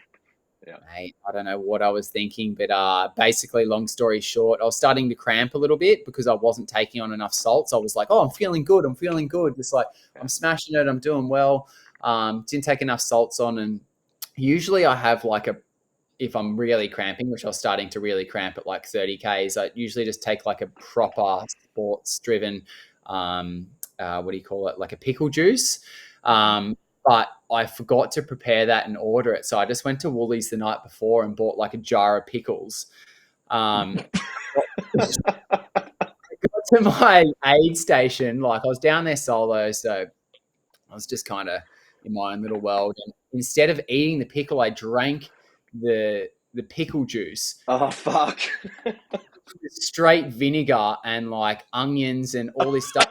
S2: mate, I don't know what I was thinking, but basically, long story short, I was starting to cramp a little bit because I wasn't taking on enough salts. I was like, "Oh, I'm feeling good. Just like I'm smashing it. I'm doing well." Didn't take enough salts on, and usually I have like if I'm really cramping, which I was starting to really cramp at like 30 Ks, I usually just take like a proper sports driven, what do you call it? Like a pickle juice. But I forgot to prepare that and order it. So I just went to Woolies the night before and bought like a jar of pickles. I got to my aid station, like I was down there solo, so I was just kind of in my own little world. And instead of eating the pickle, I drank the pickle juice.
S1: Oh fuck!
S2: Straight vinegar and like onions and all this stuff.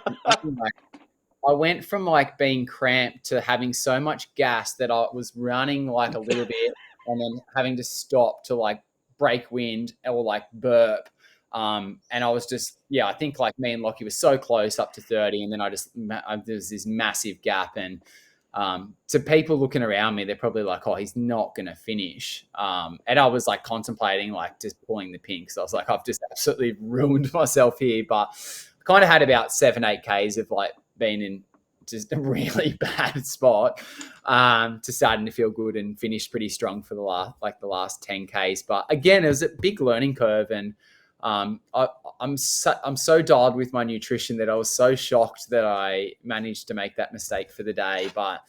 S2: I went from like being cramped to having so much gas that I was running like a little bit and then having to stop to like break wind or like burp. And I was just, I think like me and Lockie were so close up to 30. And then there's this massive gap. And to people looking around me, they're probably like, oh, he's not going to finish. And I was like contemplating like just pulling the pin because I was like, I've just absolutely ruined myself here. But I kind of had about 7-8 Ks of like, been in just a really bad spot to starting to feel good and finished pretty strong for the last 10 Ks. But again, it was a big learning curve, and I'm so dialed with my nutrition that I was so shocked that I managed to make that mistake for the day. But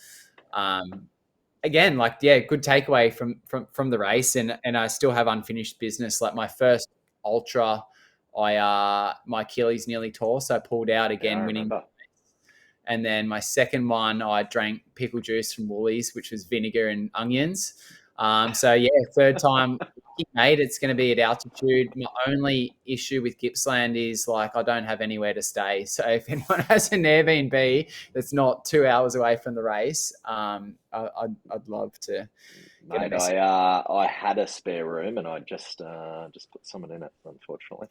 S2: again, good takeaway from the race, and I still have unfinished business. Like my first ultra, my Achilles nearly tore, so I pulled out again, winning. And then my second one, I drank pickle juice from Woolies, which was vinegar and onions. Third time mate. It's going to be at altitude. My only issue with Gippsland is like I don't have anywhere to stay. So if anyone has an Airbnb that's not 2 hours away from the race, I'd love to get a
S1: Mate,
S2: message.
S1: I had a spare room and I just put someone in it. Unfortunately,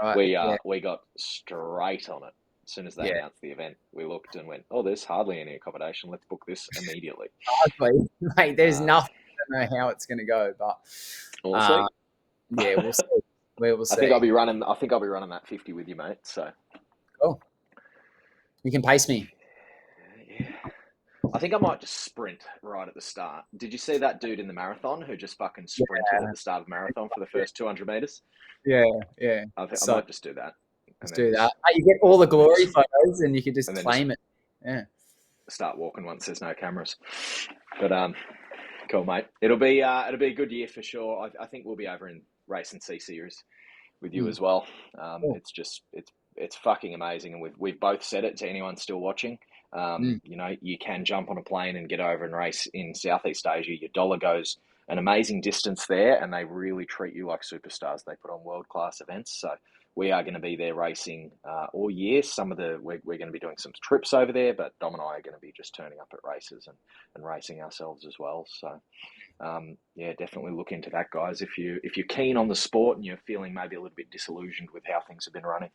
S2: Right? Yeah,
S1: we got straight on it as soon as they
S2: yeah.
S1: announced the event. We looked and went, "Oh, there's hardly any accommodation. Let's book this immediately."
S2: Hardly, mate. There's
S1: Um,
S2: nothing. I don't know how it's going to go, but
S1: we'll see.
S2: uh, yeah, we'll see. We will
S1: I think I'll
S2: see.
S1: be running. I think I'll be running that 50 with you, mate. So
S2: Cool. You can pace me.
S1: yeah, I think I might just sprint right at the start. Did you see that dude in the marathon who just fucking sprinted at
S2: Yeah,
S1: the start of the marathon for the first 200 meters?
S2: yeah, yeah.
S1: I
S2: So
S1: might just do that and
S2: let's
S1: then
S2: do that. You get all the glory photos, and you can just
S1: and then just
S2: claim it. Yeah.
S1: start walking once there's no cameras. But cool, mate. It'll be a good year for sure. I think we'll be over in Race and C Series with you
S2: Mm.
S1: as well.
S2: Cool.
S1: It's fucking amazing, and we've both said it to anyone still watching.
S2: Mm.
S1: You know, you can jump on a plane and get over and race in Southeast Asia. Your dollar goes an amazing distance there, and they really treat you like superstars. They put on world class events, so we are going to be there racing all year. We're going to be doing some trips over there, but Dom and I are going to be just turning up at races and racing ourselves as well. So yeah, definitely look into that, guys. If you're keen on the sport and you're feeling maybe a little bit disillusioned with how things have been running.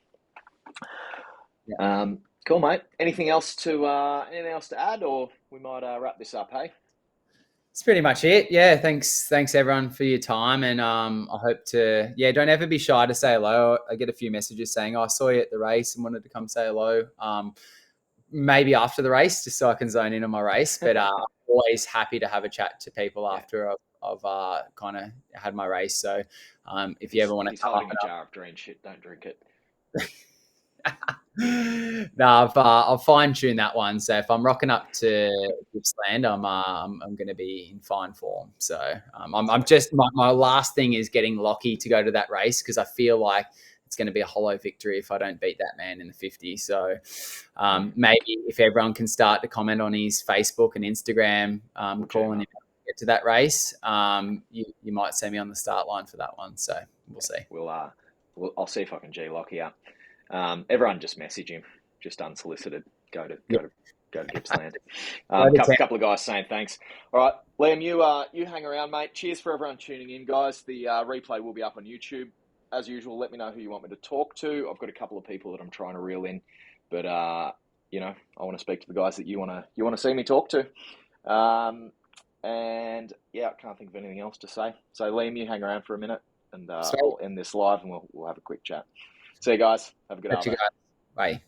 S2: Yeah.
S1: Cool, mate. Anything else to add, or we might wrap this up? Hey,
S2: That's pretty much it. Yeah. Thanks everyone for your time, and I hope to. Yeah, don't ever be shy to say hello. I get a few messages saying, "Oh, I saw you at the race and wanted to come say hello." Maybe after the race, just so I can zone in on my race. But I'm always happy to have a chat to people
S1: yeah.
S2: after I've kind of had my race. So if you ever want to
S1: He's
S2: come up
S1: holding a
S2: and
S1: jar of green shit. Don't drink it.
S2: no, I've fine tuned that one. So if I'm rocking up to Gippsland, I'm going to be in fine form. So I'm just my last thing is getting Lockie to go to that race because I feel like it's going to be a hollow victory if I don't beat that man in the 50. So maybe if everyone can start to comment on his Facebook and Instagram, calling him to get to that race, you might see me on the start line for that one. So we'll see.
S1: I'll see if I can G Lockie up. Everyone just message him, just unsolicited. Go to Gippsland. Couple of guys saying thanks. All right, Liam, you hang around, mate. Cheers for everyone tuning in, guys. The replay will be up on YouTube as usual. Let me know who you want me to talk to. I've got a couple of people that I'm trying to reel in, but you know, I want to speak to the guys that you want to see me talk to. And yeah, I can't think of anything else to say. So Liam, you hang around for a minute, and I'll end this live, and we'll have a quick chat. See you guys. Have a good afternoon.
S2: Bye.